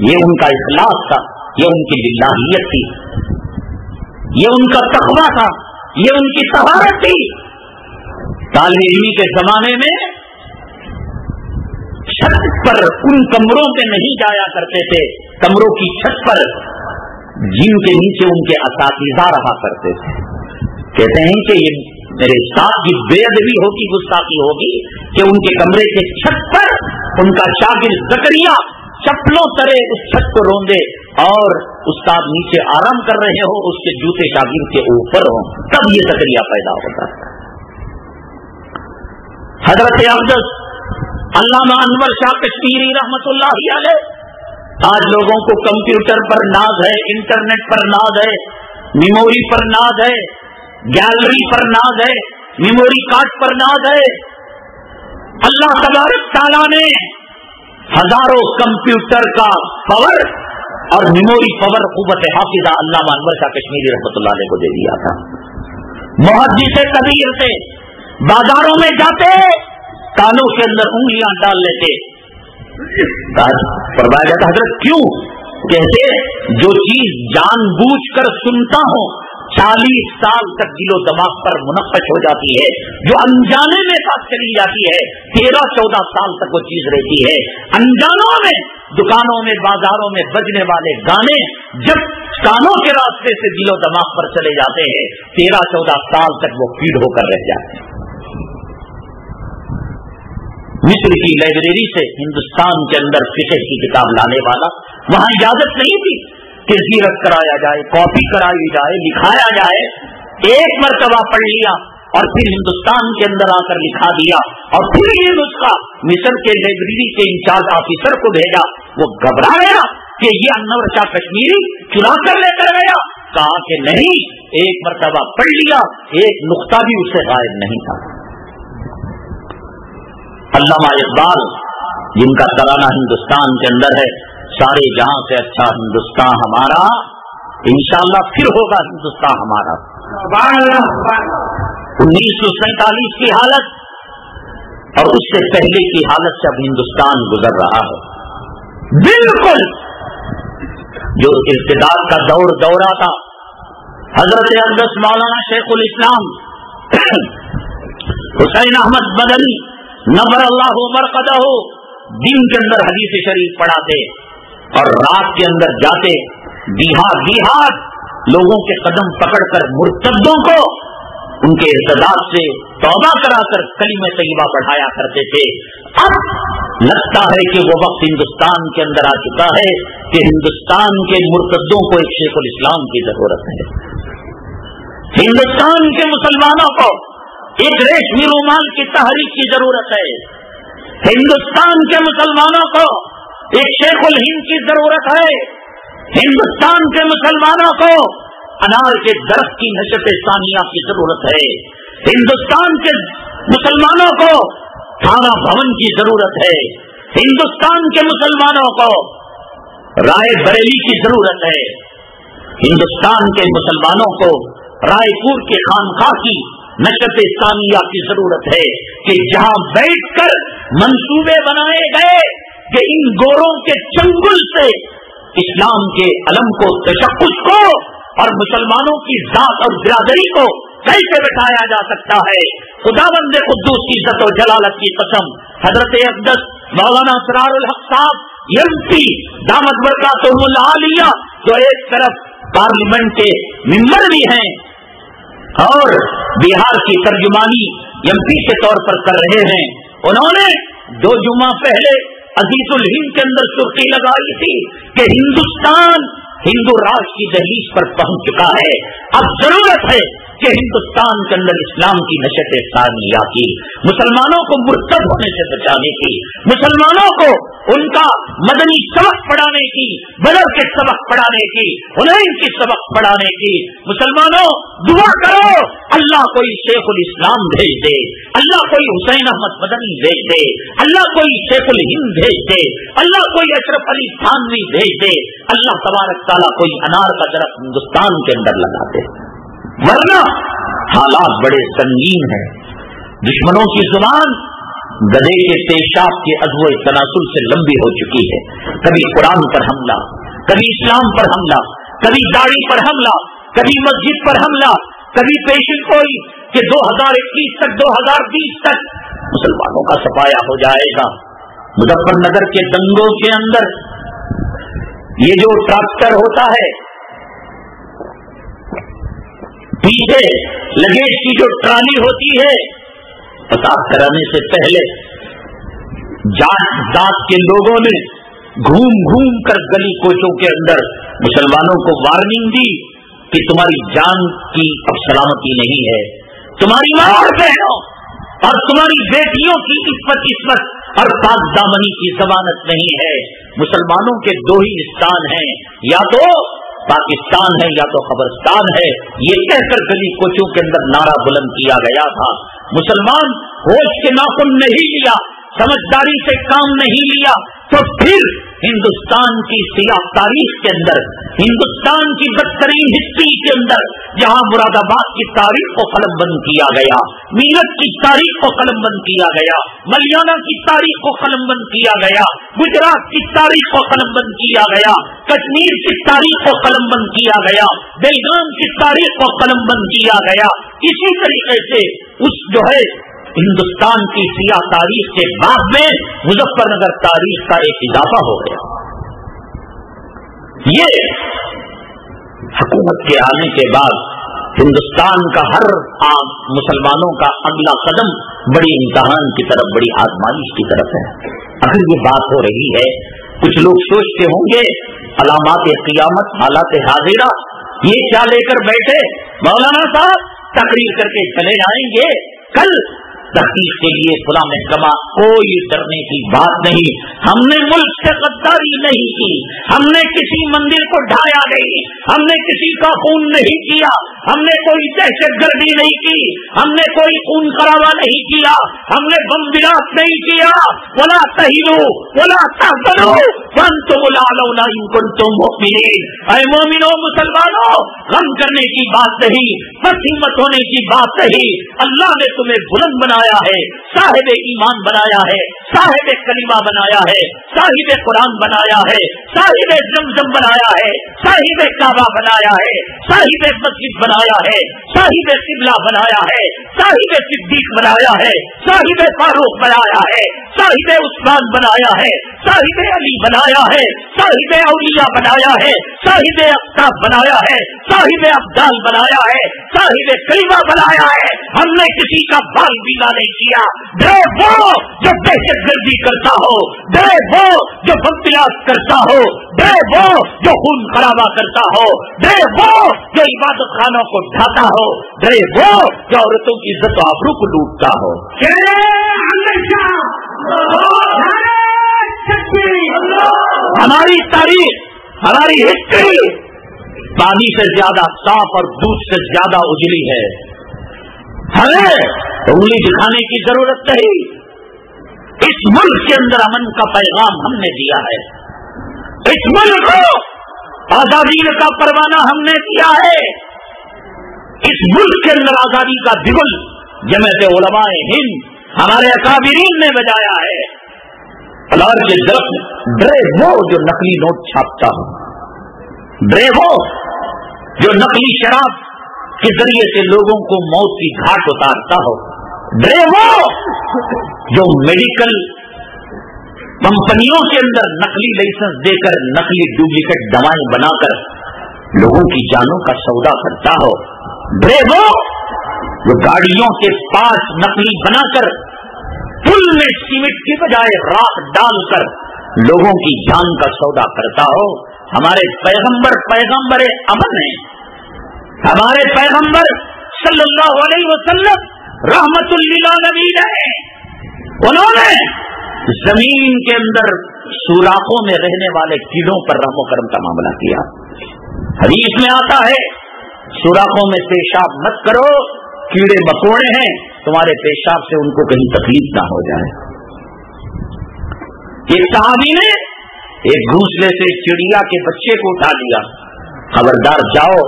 یہ ان کا اخلاص تھا، یہ ان کی للہیت تھی، یہ ان کا تقویٰ تھا، یہ ان کی طہارت تھی۔ طالب علمی کے زمانے میں چھت پر ان کمروں پہ نہیں جایا کرتے تھے، کمروں کی چھت پر جن کے نیچے ان کے اساتذہ رہا کرتے تھے۔ کہتے ہیں کہ یہ میرے استاد کی بے ادبی ہوگی، گستاخی ہوگی کہ ان کے کمرے کے چھت پر ان کا شاگرد زکریا چپلوں ترے اس چھت کو روندے اور استاد نیچے آرام کر رہے ہو، اس کے جوتے شاگرد کے اوپر ہوں، تب یہ زکریا پیدا ہوتا ہے۔ حضرت اقدس علامہ انور شاہ کشمیری رحمت اللہ علیہ، آج لوگوں کو کمپیوٹر پر ناز ہے، انٹرنیٹ پر ناز ہے، میموری پر ناز ہے، گیلری پر ناز ہے، میموری کارڈ پر ناز ہے۔ اللہ تبارک تعالیٰ نے ہزاروں کمپیوٹر کا پاور اور میموری پاور قوت حافظہ علامہ انور شاہ کشمیری رحمت اللہ علیہ کو دے دیا تھا۔ محدث کبیر سے بازاروں میں جاتے، کانوں کے اندر انگلیاں ڈال لیتے، فرمایا جاتا حضرت کیوں؟ کہتے جو چیز جان بوجھ کر سنتا ہوں 40 سال تک دل و دماغ پر منقش ہو جاتی ہے، جو انجانے میں ساتھ چلی جاتی ہے 13-14 سال تک وہ چیز رہتی ہے۔ انجانوں میں، دکانوں میں، بازاروں میں بجنے والے گانے جب کانوں کے راستے سے دل و دماغ پر چلے جاتے ہیں 13-14 سال تک وہ فیڈ ہو کر رہ جاتے ہیں۔ مصر کی لائبریری سے ہندوستان کے اندر فقہ کی کتاب لانے والا، وہاں اجازت نہیں تھی کہ زیرت کرایا جائے، کاپی کرائی جائے، لکھایا جائے۔ ایک مرتبہ پڑھ لیا اور پھر ہندوستان کے اندر آ کر لکھا دیا، اور پھر یہ نسخہ مصر کے لائبریری کے انچارج آفیسر کو بھیجا۔ وہ گھبرا گیا کہ یہ انور شاہ کشمیری چرا کر لے کر گیا۔ کہا کہ نہیں، ایک مرتبہ پڑھ لیا، ایک نقطہ بھی اسے غائب نہیں تھا۔ علامہ اقبال جن کا ترانہ ہندوستان کے اندر ہے، سارے جہاں سے اچھا ہندوستان ہمارا، انشاءاللہ پھر ہوگا ہندوستان ہمارا۔ 1947 کی حالت اور اس سے پہلے کی حالت سے اب ہندوستان گزر رہا ہے، بالکل جو ارتداد کا دورہ تھا۔ حضرت اقدس مولانا شیخ الاسلام حسین احمد مدنی نور اللہ مرقدہ دن کے اندر حدیث شریف پڑھاتے اور رات کے اندر جاتے، دیہات لوگوں کے قدم پکڑ کر مرتدوں کو ان کے ارتداد سے توبہ کرا کر کلمہ طیبہ پڑھایا کرتے تھے۔ اب لگتا ہے کہ وہ وقت ہندوستان کے اندر آ چکا ہے کہ ہندوستان کے مرتدوں کو ایک شیخ الاسلام کی ضرورت ہے۔ ہندوستان کے مسلمانوں کو ایک ریشمی رومال کی تحریک کی ضرورت ہے۔ ہندوستان کے مسلمانوں کو ایک شیخ الہند کی ضرورت ہے۔ ہندوستان کے مسلمانوں کو انار کے درخت کی نشت ثانیہ کی ضرورت ہے۔ ہندوستان کے مسلمانوں کو تھانہ بھون کی ضرورت ہے۔ ہندوستان کے مسلمانوں کو رائے بریلی کی ضرورت ہے۔ ہندوستان کے مسلمانوں کو رائے پور کے خانقاہ کی نشت ثانیہ کی ضرورت ہے کہ جہاں بیٹھ کر منصوبے بنائے گئے کہ ان گوروں کے چنگل سے اسلام کے علم کو، تشخص کو اور مسلمانوں کی ذات اور برادری کو کیسے بٹھایا جا سکتا ہے۔ خداوند قدوس کی عزت و جلالت کی قسم، حضرت اقدس مولانا اسرار الحق صاحب MP دامت برکاتہم العالیہ جو ایک طرف پارلیمنٹ کے ممبر بھی ہیں اور بہار کی ترجمانی MP کے طور پر کر رہے ہیں، انہوں نے 2 جمعہ پہلے عزیز الہند کے اندر سرخی لگائی تھی کہ ہندوستان ہندو راج کی دہلیز پر پہنچ چکا ہے، اب ضرورت ہے کہ ہندوستان کے اندر اسلام کی نشت ثانیہ کی، مسلمانوں کو مرتد ہونے سے بچانے کی، مسلمانوں کو ان کا مدنی سبق پڑھانے کی، بدر کے سبق پڑھانے کی، حنین کی سبق پڑھانے کی۔ مسلمانوں دعا کرو اللہ کوئی شیخ الاسلام بھیج دے، اللہ کوئی حسین احمد مدنی بھیج دے، اللہ کوئی شیخ الہند بھیج دے، اللہ کوئی اشرف علی تھانوی بھیج دے، اللہ تبارک تعالیٰ کوئی انار کا درخت ہندوستان کے اندر لگا دے، ورنہ حالات بڑے سنگین ہیں۔ دشمنوں کی زبان گدھے کے پیشاب کے عضو تناسل سے لمبی ہو چکی ہے. کبھی قرآن پر حملہ، کبھی اسلام پر حملہ، کبھی داڑھی پر حملہ، کبھی مسجد پر حملہ، کبھی پیشن گوئی کہ 2021 تک 2020 تک مسلمانوں کا صفایا ہو جائے گا. مظفر نگر کے دنگوں کے اندر یہ جو ٹریکٹر ہوتا ہے، پیچھے لگیج کی جو ٹرالی ہوتی ہے، فساد کرانے سے پہلے جات ذات کے لوگوں نے گھوم گھوم کر گلی کوچوں کے اندر مسلمانوں کو وارننگ دی کہ تمہاری جان کی اب سلامتی نہیں ہے، تمہاری ماں اور بہنوں اور تمہاری بیٹیوں کی عصمت اور پاک دامنی کی ضمانت نہیں ہے. مسلمانوں کے دو ہی استان ہیں، یا تو پاکستان ہے یا تو قبرستان ہے. یہ کہہ کر گلی کوچوں کے اندر نعرہ بلند کیا گیا تھا. مسلمان ہوش کے ناخن نہیں لیا، سمجھداری سے کام نہیں لیا، تو پھر ہندوستان کی سیاہ تاریخ کے اندر، ہندوستان کی بدترین ہسٹری کے اندر، جہاں مراد آباد کی تاریخ کو قلم بند کیا گیا، میرٹھ کی تاریخ کو قلم بند کیا گیا، ملیالہ کی تاریخ کو قلم بند کیا گیا، گجرات کی تاریخ کو قلم بند کیا گیا، کشمیر کی تاریخ کو قلم بند کیا گیا، بیلگام کی تاریخ کو قلم بند کیا گیا. اسی طریقے سے اس جو ہے ہندوستان کی سیاہ تاریخ کے بعد میں مظفر نگر تاریخ کا ایک اضافہ ہو گیا. یہ حکومت کے آنے کے بعد ہندوستان کا ہر عام مسلمانوں کا اگلا قدم بڑی امتحان کی طرف، بڑی آزمائش کی طرف ہے. اگر یہ بات ہو رہی ہے، کچھ لوگ سوچتے ہوں گے علامات قیامت، حالات حاضرہ، یہ کیا لے کر بیٹھے مولانا صاحب، تقریر کر کے چلے جائیں گے، کل تحقیق کے لیے فلاں محکمہ. کوئی ڈرنے کی بات نہیں. ہم نے ملک سے غداری نہیں کی، ہم نے کسی مندر کو ڈھایا نہیں، ہم نے کسی کا خون نہیں کیا، ہم نے کوئی دہشت گردی نہیں کی، ہم نے کوئی خون خرابہ نہیں کیا، ہم نے بم بلاسٹ نہیں کیا. ولا تہنوا ولا تحزنوا وانتم الاعلون ان کنتم مؤمنین. اے مومنوں، مسلمانوں، غم کرنے کی بات نہیں، بس ہمت ہونے کی بات نہیں. اللہ نے تمہیں بلند بنایا ہے، صاحب ایمان بنایا ہے، صاحب کلمہ بنایا ہے، صاحب قرآن بنایا ہے، صاحب زمزم بنایا ہے، صاحب کعبہ بنایا ہے، صاحب مسجد بنایا ہے، صاحب قبلہ بنایا ہے، صاحب صدیق بنایا ہے، صاحب فاروق بنایا ہے، صاحب عثمان بنایا ہے، صاحب علی بنایا ہے، صاحب اولیاء بنایا ہے، صاحب اقطاب بنایا ہے، صاحب ابدال بنایا ہے، صاحب کلمہ بنایا ہے. ہم نے کسی کا بال بیلا نہیں کیا. ڈرے وہ جو دہشت گردی کرتا ہو، ڈرے وہ جو بمبلاس کرتا ہو، ڈرے وہ جو خون خرابہ کرتا ہو، ڈرے وہ جو عبادت خانوں کو ڈھاتا ہو، ڈرے وہ جو عورتوں کی عزت و آبرو کو لوٹتا ہو. ہماری تاریخ، ہماری ہسٹری پانی سے زیادہ صاف اور دودھ سے زیادہ اجلی ہے. ہمیں انگلی دکھانے کی ضرورت نہیں. اس ملک کے اندر امن کا پیغام ہم نے دیا ہے، اس ملک کو آزادی کا پروانہ ہم نے دیا ہے. اس ملک کے اندر آزادی کا دگل جمعیت علماء ہند، ہمارے اکابرین نے بجایا ہے. الار کے درخت ڈرے وہ جو نقلی نوٹ چھاپتا ہو، ڈرے وہ جو نقلی شراب کے ذریعے سے لوگوں کو موت کی گھاٹ اتارتا ہو، ڈرے وہ جو میڈیکل کمپنیوں کے اندر نقلی لائسنس دے کر نقلی ڈپلیکیٹ دوائیں بنا کر لوگوں کی جانوں کا سودا کرتا ہو، ڈرے وہ جو گاڑیوں کے پارٹ نقلی بنا کر پل میں سیمنٹ کی بجائے راکھ ڈال کر لوگوں کی جان کا سودا کرتا ہو. ہمارے پیغمبر امن ہیں. ہمارے پیغمبر صلی اللہ علیہ وسلم رحمت للعالمین ہیں. انہوں نے زمین کے اندر سوراخوں میں رہنے والے کیڑوں پر رحم و کرم کا معاملہ کیا. حدیث میں آتا ہے سوراخوں میں پیشاب مت کرو، کیڑے مکوڑے ہیں، تمہارے پیشاب سے ان کو کہیں تکلیف نہ ہو جائے. ایک صحابی نے ایک گھونسلے سے چڑیا کے بچے کو اٹھا لیا. خبردار جاؤ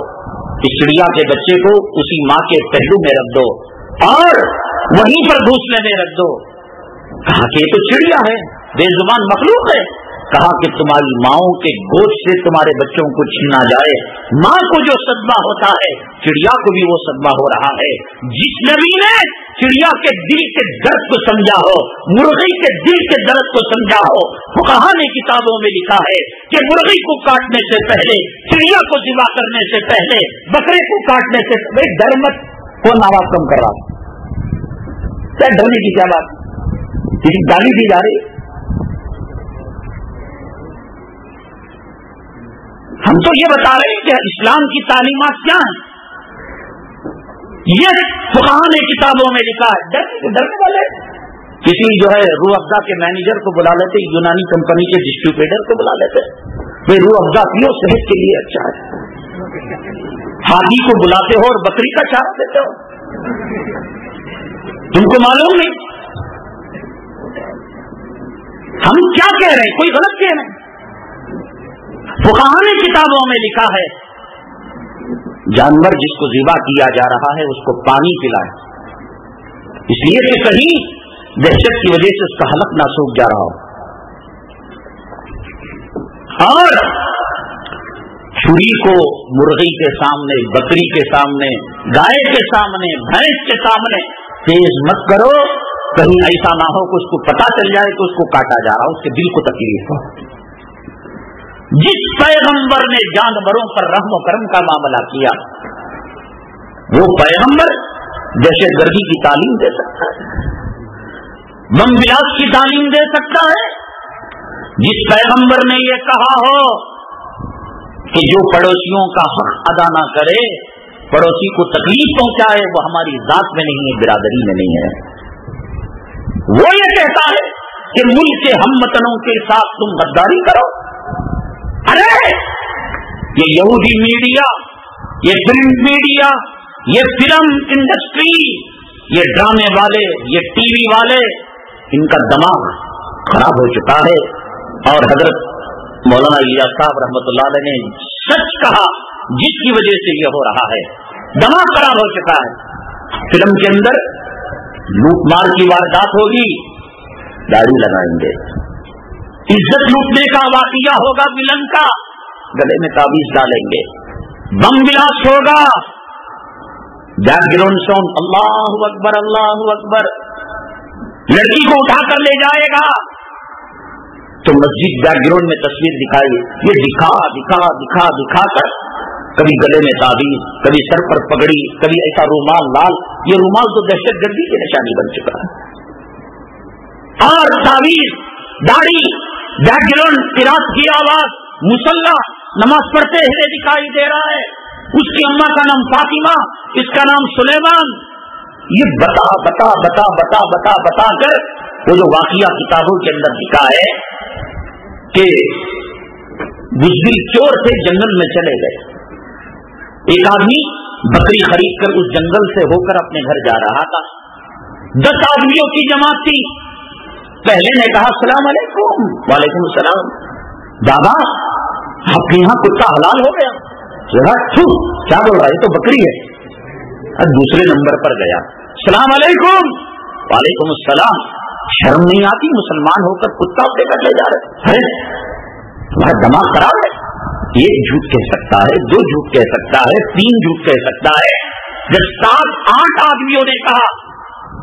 اس چڑیا کے بچے کو اسی ماں کے پہلو میں رکھ دو اور وہیں پر گھونسلے میں رکھ دو. کہا کہ یہ تو چڑیا ہے، بے زبان مخلوق ہے. کہا کہ تمہاری ماؤں کے گوشت سے تمہارے بچوں کو چھینا جائے. ماں کو جو صدمہ ہوتا ہے چڑیا کو بھی وہ صدمہ ہو رہا ہے. جس نبی نے چڑیا کے دل کے درد کو سمجھا ہو، مرغی کے دل کے درد کو سمجھا ہو، فقہا نے کتابوں میں لکھا ہے کہ مرغی کو کاٹنے سے پہلے، چڑیا کو ذبح کرنے سے پہلے، بکرے کو کاٹنے سے پہلے ڈر مت. کون آواز کم کر رہا؟ کیا ڈرنے کی کیا بات؟ کسی گالی دی جا رہی؟ ہم تو یہ بتا رہے ہیں کہ اسلام کی تعلیمات کیا ہیں. یہ فقہا نے کتابوں میں لکھا ہے. ڈرنے والے کسی جو ہے روح افزا کے مینیجر کو بلا لیتے، یونانی کمپنی کے ڈسٹریبیوٹر کو بلا لیتے، بھائی روح افزا پیو، صحت کے لیے اچھا ہے. ہاتھی کو بلاتے ہو اور بکری کا چارہ دیتے ہو، تم کو معلوم نہیں ہم کیا کہہ رہے ہیں؟ کوئی غلط کہہ رہے ہیں. فقہا نے کتابوں میں لکھا ہے جانور جس کو ذبح کیا جا رہا ہے اس کو پانی پلائے، اس لیے کہ کہیں دہشت کی وجہ سے اس کا حلق نہ سوکھ جا رہا ہو. اور چھری کو مرغی کے سامنے، بکری کے سامنے، گائے کے سامنے، بھینس کے سامنے تیز مت کرو، کہیں ایسا نہ ہو کہ اس کو پتا چل جائے کہ اس کو کاٹا جا رہا، اس کے دل کو تکلیف ہو. جس پیغمبر نے جانوروں پر رحم و کرم کا معاملہ کیا وہ پیغمبر دہشت گردی کی تعلیم دے سکتا ہے، بم بلاس کی تعلیم دے سکتا ہے. جس پیغمبر نے یہ کہا ہو کہ جو پڑوسیوں کا حق ادا نہ کرے، پڑوسی کو تکلیف پہنچائے، وہ ہماری ذات میں نہیں ہے، برادری میں نہیں ہے. وہ یہ کہتا ہے کہ ملک کے ہم وطنوں کے ساتھ تم غداری کرو. ارے یہ یہودی میڈیا، یہ پرنٹ میڈیا، یہ فلم انڈسٹری، یہ ڈرامے والے، یہ ٹی وی والے، ان کا دماغ خراب ہو چکا ہے. اور حضرت مولانا الیاس صاحب رحمۃ اللہ علیہ نے سچ کہا، جس کی وجہ سے یہ ہو رہا ہے، دماغ خراب ہو چکا ہے. فلم کے اندر لوٹ مار کی واردات ہوگی، داڑھی لگائیں گے، عزت لوٹنے کا واقعہ ہوگا، ولن کا گلے میں تعویذ ڈالیں گے، بم بلاس ہوگا، بیک گراؤنڈ ساؤنڈ اللہ اکبر اللہ اکبر، لڑکی کو اٹھا کر لے جائے گا تو مسجد بیک گراؤنڈ میں تصویر دکھائی، یہ دکھا دکھا دکھا دکھا کر کبھی گلے میں تعویذ، کبھی سر پر پگڑی، کبھی ایسا رومال لال. یہ رومال تو دہشت گردی کی نشانی بن چکا ہے. اور تعویذ، داڑھی، بیک گراؤنڈ، قرات کی آواز، مصلی، نماز پڑھتے ہوئے دکھائی دے رہا ہے. اس کی اماں کا نام فاطمہ، اس کا نام سلیمان. یہ بتا بتا بتا بتا بتا بتا کر وہ جو واقعہ کتابوں کے اندر لکھا ہے کہ بزدل چور سے جنگل میں چلے گئے. ایک آدمی بکری خرید کر اس جنگل سے ہو کر اپنے گھر جا رہا تھا. 10 آدمیوں کی جماعت تھی. پہلے نے کہا السلام علیکم. وعلیکم السلام. بابا آپ کے یہاں کتا حلال ہو گیا؟ کیا بول رہا ہے، یہ تو بکری ہے. اب دوسرے نمبر پر گیا، السلام علیکم. وعلیکم السلام. شرم نہیں آتی مسلمان ہو کر کتا لے کر لے جا رہے؟ تمہارا دماغ خراب ہے. ایک جھوٹ کہہ سکتا ہے، 2 جھوٹ کہہ سکتا ہے، 3 جھوٹ کہہ سکتا ہے. جب 7-8 آدمیوں نے کہا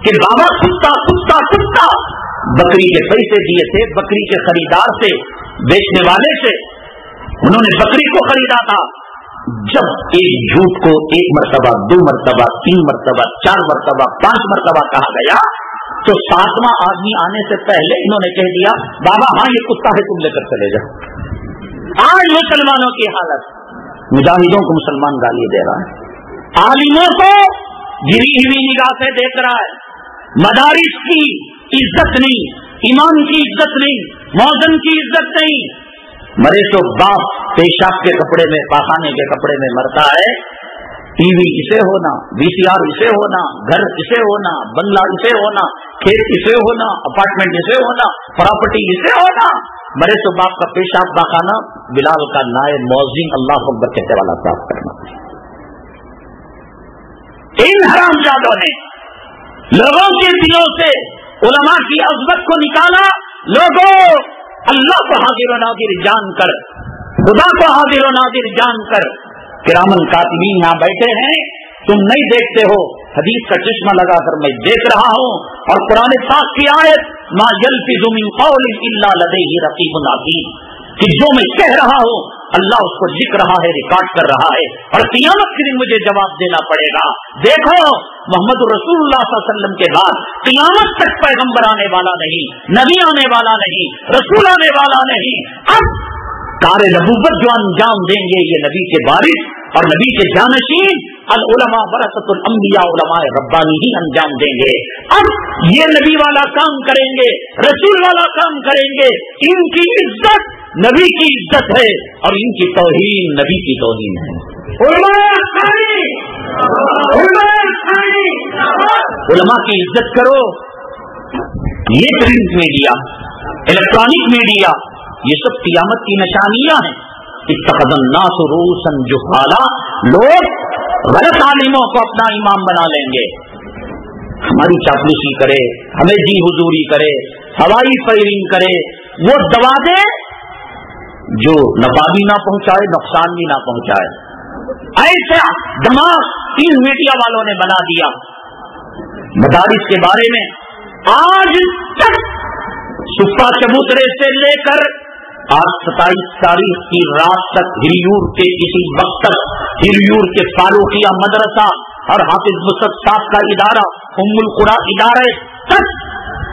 کہ بابا کتا کتا کتا، بکری کے پیسے دیے تھے، بکری کے خریدار سے، بیچنے والے سے، انہوں نے بکری کو خریدا تھا. جب ایک جھوٹ کو 1 مرتبہ، 2 مرتبہ، 3 مرتبہ، 4 مرتبہ، 5 مرتبہ کہا گیا تو 7واں آدمی آنے سے پہلے انہوں نے کہہ دیا بابا ہاں یہ کتا ہے، تم لے کر چلے جاؤ. آج مسلمانوں کی حالت، مجاہدوں کو مسلمان گالی دے رہا ہے، عالموں کو گری ہوئی نگاہ سے دیکھ رہا ہے، مدارس کی عزت نہیں، امام کی عزت نہیں، مؤذن کی عزت نہیں. مرے تو باپ پیشاب کے کپڑے میں، پاخانے کے کپڑے میں مرتا ہے. ٹی وی اسے ہونا، VCR اسے ہونا، گھر اسے ہونا، بنگلہ اسے ہونا، کھیت اسے ہونا، اپارٹمنٹ اسے ہونا، پراپرٹی اسے ہونا. مرے تو باپ کا پیشاب پاخانہ بلال کا نائب مؤذن اللہ اکبر کہتے والا صاف کرنا. ان حرامزادوں نے لوگوں کے دلوں سے علماء کی عظمت کو نکالا. لوگوں اللہ کو حاضر و ناظر جان کر, خدا کو حاضر و ناظر جان کر, کرامن کاتبین یہاں بیٹھے ہیں, تم نہیں دیکھتے ہو, حدیث کا چشمہ لگا کر میں دیکھ رہا ہوں, اور قرآن پاک کی آیت ما یلفظ من قول الا لدیہ رقیب عتید, کہ جو میں کہہ رہا ہوں اللہ اس کو لکھ رہا ہے, ریکارڈ کر رہا ہے, اور قیامت کے دن مجھے جواب دینا پڑے گا. دیکھو محمد رسول اللہ صلی اللہ علیہ وسلم کے بعد قیامت تک پیغمبر آنے والا نہیں, نبی آنے والا نہیں, رسول آنے والا نہیں. اب کار نبوت جو انجام دیں گے یہ نبی کے وارث اور نبی کے جانشین العلماء ورثۃ الانبیاء علماء ربانی ہی انجام دیں گے. اب یہ نبی والا کام کریں گے, رسول والا کام کریں گے. ان کی عزت نبی کی عزت ہے اور ان کی توہین نبی کی توہین ہے. علماء کی عزت کرو. یہ پرنٹ میڈیا, الیکٹرانک میڈیا, یہ سب قیامت کی نشانیاں ہیں. اتخذ الناس رؤوسا جہالا, لوگ غلط عالموں کو اپنا امام بنا لیں گے. ہماری چاپلوسی کرے, ہمیں جی حضوری کرے, ہوائی فائرنگ کرے, وہ دبا دے جو نفع بھی نہ پہنچائے نقصان بھی نہ پہنچائے. ایسا دماغ ان میڈیا والوں نے بنا دیا. مدارس کے بارے میں آج تک صفا چبوترے سے لے کر آج 27 تاریخ کی رات تک ہریور کے کسی وقت تک ہریور کے فاروقیہ مدرسہ اور حافظ مصعب صاحب کا ادارہ ام القرا ادارے تک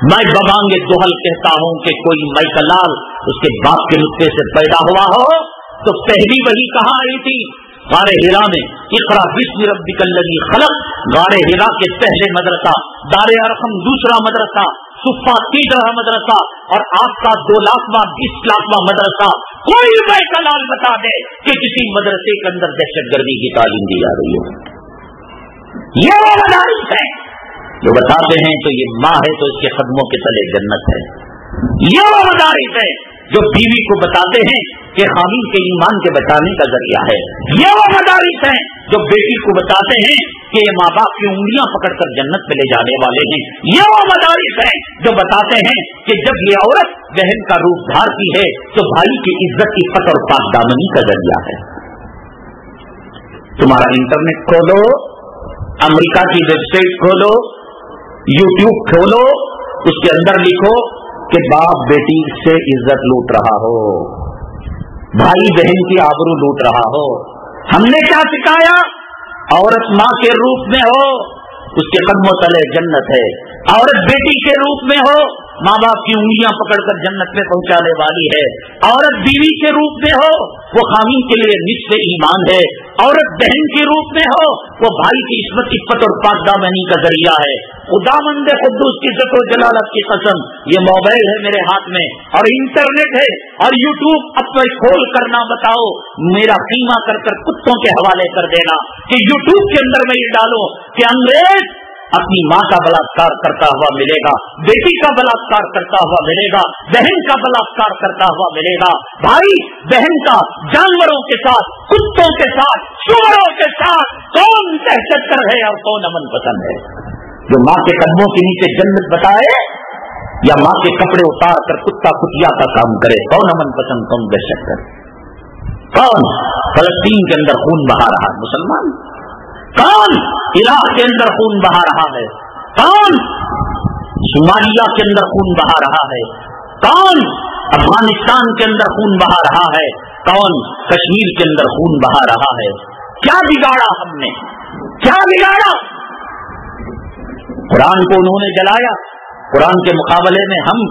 میں ببانگ دوہل کہتا ہوں کہ کوئی مائیکل لال اس کے باپ کے نطفے سے پیدا ہوا ہو تو پہلی وہی کہاں آئی تھی غار ہرا میں, اقرا بسم ربک الذی خلق. غار ہرا کے پہلے مدرسہ, دار ارقم دوسرا مدرسہ, صفا تیسرا مدرسہ, اور آپ کا 2 لاکھواں 20 لاکھواں مدرسہ. کوئی مائیکل لال بتا دے کہ کسی مدرسے کے اندر دہشت گردی کی تعلیم دی جا رہی ہے. یہ وہ مدارس ہیں جو بتاتے ہیں تو یہ ماں ہے تو اس کے قدموں کے تلے جنت ہے. یہ وہ مدارس ہے جو بیوی کو بتاتے ہیں کہ خامین کے ایمان کے بچانے کا ذریعہ ہے. یہ وہ مدارس ہیں جو بیٹی کو بتاتے ہیں کہ یہ ماں باپ کی انگلیاں پکڑ کر جنت میں لے جانے والے ہیں. یہ وہ مدارس ہیں جو بتاتے ہیں کہ جب یہ عورت بہن کا روپ دھارتی ہے تو بھائی کی عزت کی پت اور پاک دامنی کا ذریعہ ہے. تمہارا انٹرنیٹ کھولو, امریکہ کی ویب سائٹ کھولو, یوٹیوب کھولو, اس کے اندر لکھو کہ باپ بیٹی سے عزت لوٹ رہا ہو, بھائی بہن کی آبرو لوٹ رہا ہو. ہم نے کیا سکھایا؟ عورت ماں کے روپ میں ہو اس کے قدموں تلے جنت ہے, عورت بیٹی کے روپ میں ہو ماں باپ کی انگلیاں پکڑ کر جنت میں پہنچانے والی ہے, عورت بیوی کے روپ میں ہو وہ خامین کے لیے نصف ایمان ہے, عورت بہن کے روپ میں ہو وہ بھائی کی عفت اور پاک دامنی کا ذریعہ ہے. خداوند قدوس کی عزت و جلالت کی قسم, یہ موبائل ہے میرے ہاتھ میں اور انٹرنیٹ ہے اور یوٹیوب, اب تو کھول کر نہ بتاؤ, میرا قیمہ کر کر کتوں کے حوالے کر دینا کہ یوٹیوب کے اندر میں یہ ڈالوں کہ انگریز اپنی ماں کا بلاತ್ಕಾರ کرتا ہوا ملے گا, بیٹی کا بلاತ್ಕಾರ کرتا ہوا ملے گا, بہن کا بلاತ್ಕಾರ کرتا ہوا ملے گا, بھائی بہن کا جانوروں کے ساتھ, کتوں کے ساتھ, سوروں کے ساتھ. کون دہشت گرد ہے اور کون امن پسند ہے؟ جو ماں کے قدموں کے نیچے جنت بتائے یا ماں کے کپڑے اتار کر کتا کتیا کا کام کرے؟ کون امن پسند, کون دہشت گرد؟ کون فلسطین کے اندر خون بہا رہا ہے مسلمان؟ کون عراق کے اندر خون بہا رہا ہے؟ کون صومالیہ کے اندر خون بہا رہا ہے؟ کون افغانستان کے اندر خون بہا رہا ہے؟ کون کشمیر کے اندر خون بہا رہا ہے؟ کیا بگاڑا ہم نے, کیا بگاڑا؟ قرآن کو انہوں نے جلایا, قرآن کے مقابلے میں ہم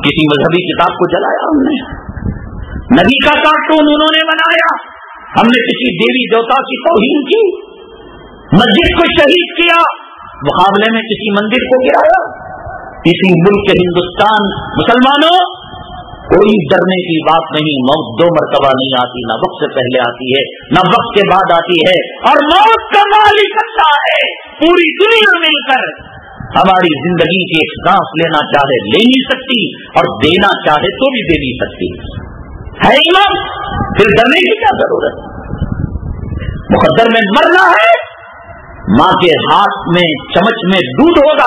کسی مذہبی کتاب کو جلایا ہم نے. نبی کا کارٹون انہوں نے بنایا, ہم نے کسی دیوی دیوتا کی توہین کی, مسجد کو شہید کیا, مقابلے میں کسی مندر کو گرایا. اسی ملک ہندوستان مسلمانوں کوئی ڈرنے کی بات نہیں, موت 2 مرتبہ نہیں آتی, نہ وقت سے پہلے آتی ہے نہ وقت کے بعد آتی ہے, اور موت کا مالک اللہ ہے. پوری دنیا مل کر ہماری زندگی کی ایک سانس لینا چاہے لے نہیں سکتی اور دینا چاہے تو بھی دے نہیں سکتی ہے. ایمان پھر ڈرنے کی کیا ضرورت؟ مقدر میں مرنا ہے, ماں کے ہاتھ میں چمچ میں دودھ ہوگا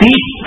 30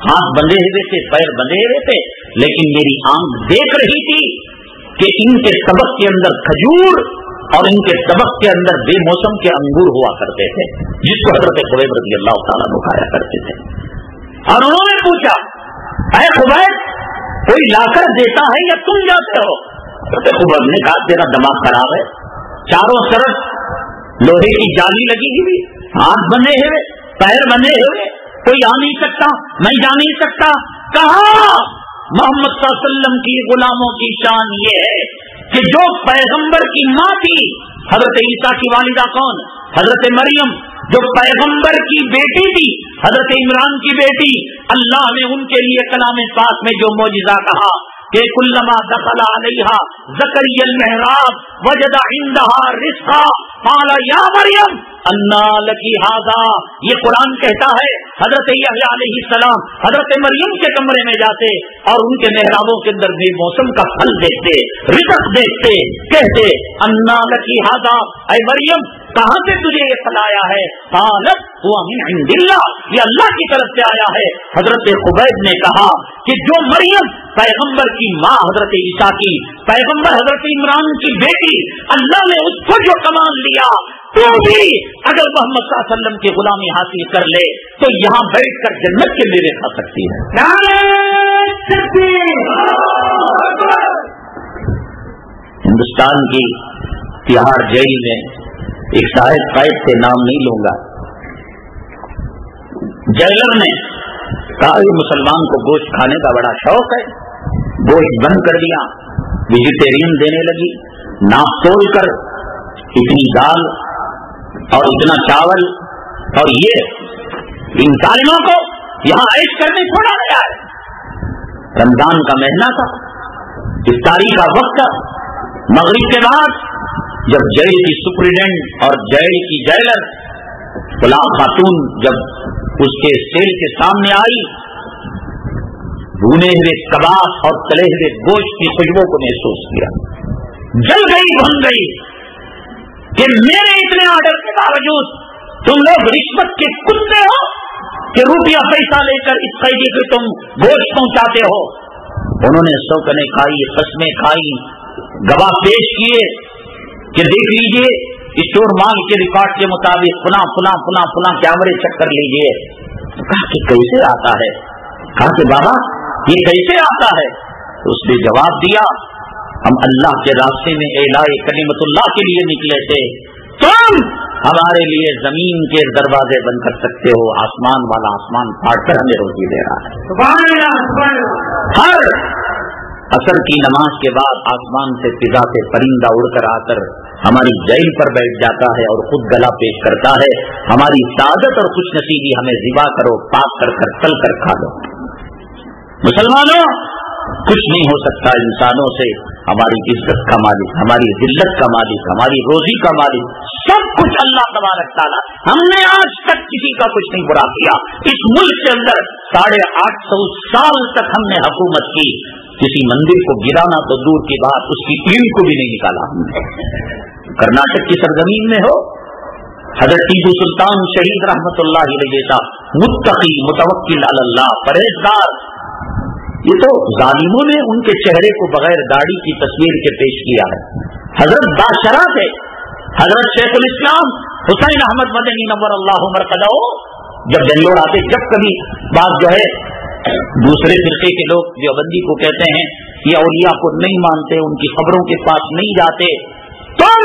ہاتھ بندھے ہوئے تھے, پیر بندھے ہوئے تھے, لیکن میری آنکھ دیکھ رہی تھی کہ ان کے طبق کے اندر کھجور اور ان کے طبق کے اندر بے موسم کے انگور ہوا کرتے تھے, جس کو حضرت خبیب رضی اللہ تعالیٰ عنہ کھایا کرتے تھے. اور انہوں نے پوچھا, اے خبیب کوئی لا کر دیتا ہے یا تم جاتے ہو؟ حضرت خبیب نے کہا تیرا دماغ خراب ہے, چاروں طرف لوہے کی جالی لگی ہوئی, ہاتھ بندھے ہوئے, پیر بندھے ہوئے, کوئی آ نہیں سکتا, میں جا نہیں سکتا. کہا محمد صلی اللہ علیہ وسلم کی غلاموں کی شان یہ ہے کہ جو پیغمبر کی ماں تھی, حضرت عیسیٰ کی والدہ کون؟ حضرت مریم. جو پیغمبر کی بیٹی تھی, حضرت عمران کی بیٹی, اللہ نے ان کے لیے کلام پاک میں جو معجزہ کہا کہ کلما دخل علیہا زکریا المحراب وجد عندہا رزقا قال یا مریم انا لکی ھذا. یہ قرآن کہتا ہے حضرت یحییٰ علیہ السلام حضرت مریم کے کمرے میں جاتے اور ان کے محرابوں کے اندر بے موسم کا پھل دیکھتے, رزق دیکھتے, کہتے انا لکی ھذا, اے مریم کہاں سے تجھے یہ پھل آیا ہے؟ قالت هو من عند اللہ, یہ اللہ کی طرف سے آیا ہے. حضرت خبیب نے کہا کہ جو مریم پیغمبر کی ماں حضرت عیسیٰ کی, پیغمبر حضرت عمران کی بیٹی, اللہ نے اس کو جو کمال لیا, تو بھی اگر محمد صلی اللہ علیہ وسلم کی غلامی حاصل کر لے تو یہاں بیٹھ کر جنت کے میوے کھا سکتی ہے. ہندوستان کی تہاڑ جیل میں ایک صاحب قائد سے نام نہیں لوں گا, جیلر نے کہا یہ مسلمان کو گوشت کھانے کا بڑا شوق ہے, گوشت بند کر دیا, ویجیٹیرین دینے لگی, ناپ توڑ کر اتنی دال اور اتنا چاول, اور یہ ان ظالموں کو یہاں عیش کرنے چھوڑا گیا ہے. رمضان کا مہینہ تھا, افطاری کا وقت تھا, مغرب کے بعد جب جیل کی سپرڈنٹ اور جیل کی جیلر غلام خاتون جب اس کے سیل کے سامنے آئی, بھونے ہوئے کباب اور تلے ہوئے گوشت کی خوشبو کو محسوس کیا, جل گئی, بھن گئی کہ میرے اتنے آرڈر کے باوجود تم لوگ رشوت کے کتے ہو کہ روپیہ پیسہ لے کر اس قیدی کو تم گوشت پہنچاتے ہو. انہوں نے سوکنے کھائی, قسمیں کھائی, گواہ پیش کیے کہ دیکھ لیجئے اس چور مال کے ریکارڈ کے مطابق فلاں فلاں فلاں فلاں کیمرے چیک کر لیجئے. کہا کہ کیسے آتا ہے؟ کہا کہ بابا یہ کیسے آتا ہے؟ تو اس نے جواب دیا ہم اللہ کے راستے میں اعلاء کلمت اللہ کے لیے نکلے تھے, تم ہمارے لیے زمین کے دروازے بند کر سکتے ہو, آسمان والا آسمان پھاڑ کر ہمیں روزی دے رہا ہے. سبحان اللہ. ہر عصر کی نماز کے بعد آسمان سے فضا سے پرندہ اڑ کر آ کر ہماری جیل پر بیٹھ جاتا ہے اور خود گلا پیش کرتا ہے, ہماری سعادت اور خوش نصیبی ہمیں ذبح کرو, پاک کر کر تل کر کھا لو. مسلمانوں کچھ نہیں ہو سکتا انسانوں سے, ہماری عزت کا مالک, ہماری ذلت کا مالک, ہماری روزی کا مالک, سب کچھ اللہ تبارک تعالیٰ. ہم نے آج تک کسی کا کچھ نہیں برا کیا. اس ملک کے اندر 850 سال تک ہم نے حکومت کی, کسی مندر کو گرانا تو دور کی بات, اس کی اینٹ کو بھی نہیں نکالا ہم نے. کرناٹک کی سرزمین میں ہو, حضرت ٹیپو سلطان شہید رحمت اللہ علیہ جیسا متقی, متوکل علی اللہ, پرہیزگار, یہ تو ظالموں نے ان کے چہرے کو بغیر داڑھی کی تصویر کے پیش کیا ہے. حضرت بادشاہ تھے, حضرت شیخ الاسلام حسین احمد مدنی نور اللہ مرقدہ جب بنگلور آتے, جب کبھی بات جو ہے دوسرے فرقے کے لوگ دیوبندی کو کہتے ہیں یہ اولیاء کو نہیں مانتے, ان کی خبروں کے پاس نہیں جاتے, تم